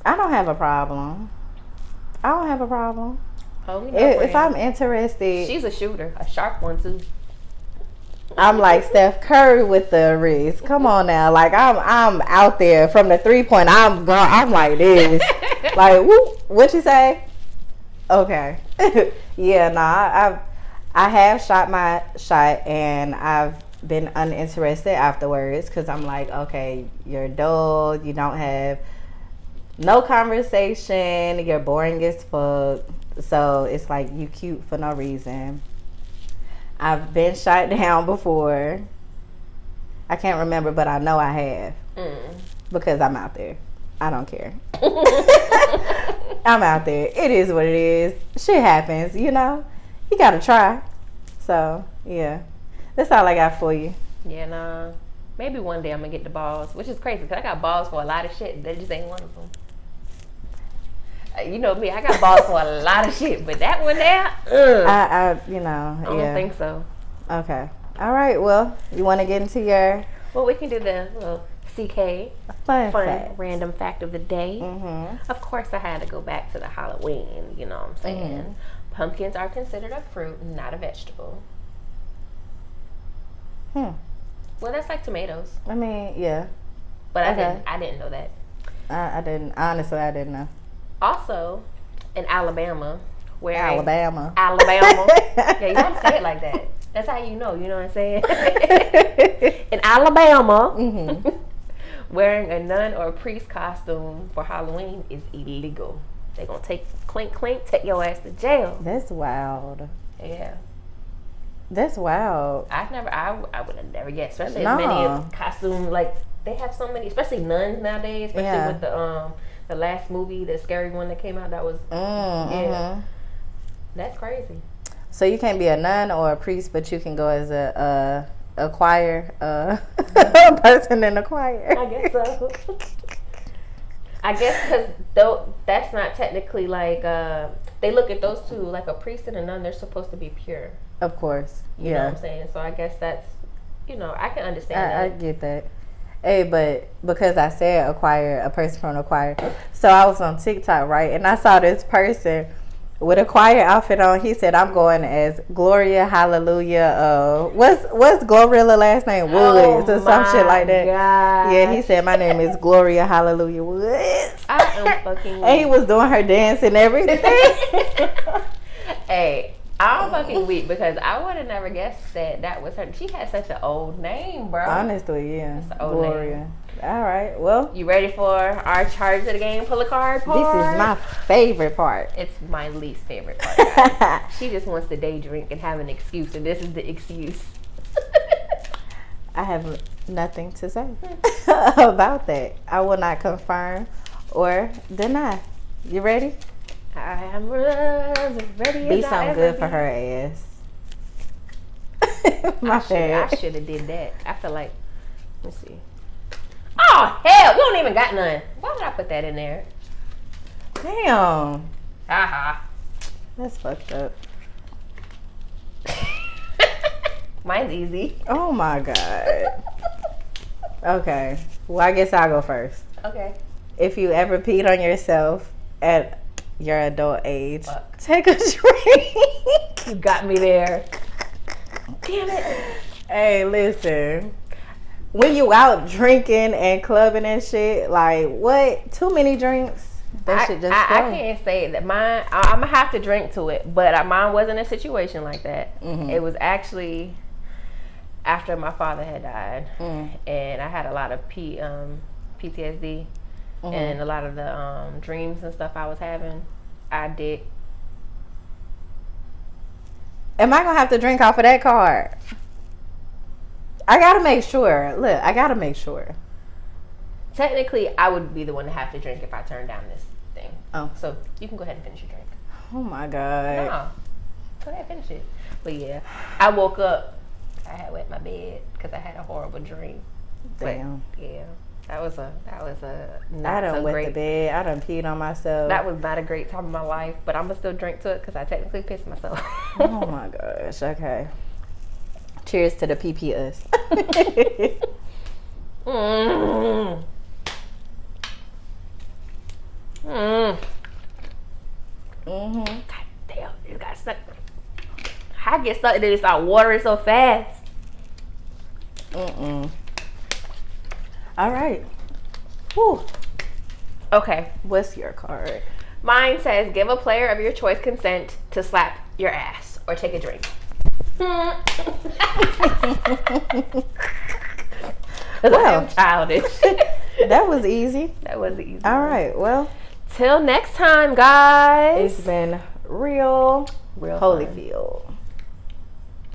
Speaker 3: I don't have a problem.
Speaker 2: Homie,
Speaker 3: If I'm interested...
Speaker 2: She's a shooter. A sharp one, too.
Speaker 3: I'm like Steph Curry with the wrist. Come on now. Like, I'm out there from the 3-point. I'm like this. Like, whoop, what you say? Okay. Yeah, nah, I have shot my shot, and I've been uninterested afterwards, because I'm like, okay, you're dull, you don't have no conversation, you're boring as fuck, so it's like you cute for no reason. I've been shot down before. I can't remember, but I know I have, because I'm out there. I don't care. I'm out there. It is what it is. Shit happens, you know. You gotta try. So, yeah. That's all I got for you.
Speaker 2: Yeah, nah. Maybe one day I'm gonna get the balls, which is crazy, because I got balls for a lot of shit. That just ain't one of them. You know me, I got balls for a lot of shit, but that one there,
Speaker 3: I
Speaker 2: don't think so.
Speaker 3: Okay. All right, well, you want to get into your...
Speaker 2: Well, we can do the little CK
Speaker 3: fun
Speaker 2: random fact of the day. Of course, I had to go back to the Halloween, you know what I'm saying? Pumpkins are considered a fruit, not a vegetable. Well, that's like tomatoes.
Speaker 3: I mean, yeah.
Speaker 2: But I didn't know that.
Speaker 3: I didn't. Honestly, I didn't know.
Speaker 2: Also, in Alabama, where...
Speaker 3: Alabama.
Speaker 2: Yeah, you don't say it like that. That's how you know what I'm saying? In Alabama, wearing a nun or a priest costume for Halloween is illegal. They're going to take take your ass to jail.
Speaker 3: That's wild.
Speaker 2: Yeah.
Speaker 3: That's wild.
Speaker 2: I would have never guessed. Especially as many costumes, like, they have so many, especially nuns nowadays, especially with the last movie, the scary one that came out, that was, that's crazy.
Speaker 3: So you can't be a nun or a priest, but you can go as a choir, person in a choir.
Speaker 2: I guess so. I guess because that's not technically like, they look at those two, like a priest and a nun, they're supposed to be pure.
Speaker 3: Of course.
Speaker 2: You know what I'm saying? So I guess that's, I can understand that.
Speaker 3: I get that. Hey, but because I said a person from a choir, so I was on TikTok, right? And I saw this person with a choir outfit on. He said, I'm going as Gloria Hallelujah. What's Glorilla last name? Woods or some shit like that.
Speaker 2: God.
Speaker 3: Yeah, he said, my name is Gloria Hallelujah Woods.
Speaker 2: I am fucking
Speaker 3: And he was doing her dance and everything.
Speaker 2: Hey, I'm fucking weak, because I would have never guessed that was her. She had such an old name, bro.
Speaker 3: Honestly, yeah.
Speaker 2: That's an old
Speaker 3: Gloria.
Speaker 2: name.
Speaker 3: All right, well.
Speaker 2: You ready for our charge of the game? Pull a card part?
Speaker 3: This is my favorite part.
Speaker 2: It's my least favorite part, guys. She just wants to day drink and have an excuse, and this is the excuse.
Speaker 3: I have nothing to say about that. I will not confirm or deny. You ready?
Speaker 2: I am ready.
Speaker 3: Be something good for her ass.
Speaker 2: I should have did that. I feel like, let's see. Oh, hell, we don't even got none. Why would I put that in there?
Speaker 3: Damn.
Speaker 2: Haha.
Speaker 3: That's fucked up.
Speaker 2: Mine's easy.
Speaker 3: Oh my God. Okay. Well, I guess I'll go first.
Speaker 2: Okay.
Speaker 3: If you ever peed on yourself at your adult age, take a drink.
Speaker 2: You got me there. Damn it.
Speaker 3: Hey, listen. When you out drinking and clubbing and shit, like, what? Too many drinks? That shit just
Speaker 2: I can't say that mine. I'm gonna have to drink to it, but mine wasn't a situation like that. It was actually after my father had died, and I had a lot of PTSD, and a lot of the dreams and stuff I was having. I did.
Speaker 3: Am I gonna have to drink off of that card? I gotta make sure. Look, I gotta make sure.
Speaker 2: Technically, I would be the one to have to drink if I turned down this thing.
Speaker 3: Oh.
Speaker 2: So you can go ahead and finish your drink.
Speaker 3: Oh my God.
Speaker 2: No. Go ahead, finish it. But yeah, I woke up. I had wet my bed because I had a horrible dream.
Speaker 3: Damn.
Speaker 2: But, yeah, that was a not
Speaker 3: I done
Speaker 2: so
Speaker 3: wet
Speaker 2: great.
Speaker 3: the bed. I done peed on myself.
Speaker 2: That was not a great time of my life, but I'm gonna still drink to it because I technically pissed myself.
Speaker 3: Oh my gosh. Okay. Cheers to the PP us.
Speaker 2: Mm. Mm.
Speaker 3: Mm-hmm.
Speaker 2: God damn, it got stuck. How I get stuck and then it start watering so fast.
Speaker 3: Mm-mm. All right. Whew.
Speaker 2: Okay.
Speaker 3: What's your card?
Speaker 2: Mine says, give a player of your choice consent to slap your ass or take a drink.
Speaker 3: Well.
Speaker 2: I'm childish.
Speaker 3: That was easy.
Speaker 2: That was easy.
Speaker 3: All right. Well,
Speaker 2: till next time, guys.
Speaker 3: it's been real
Speaker 2: Real fun.
Speaker 3: Holyfield.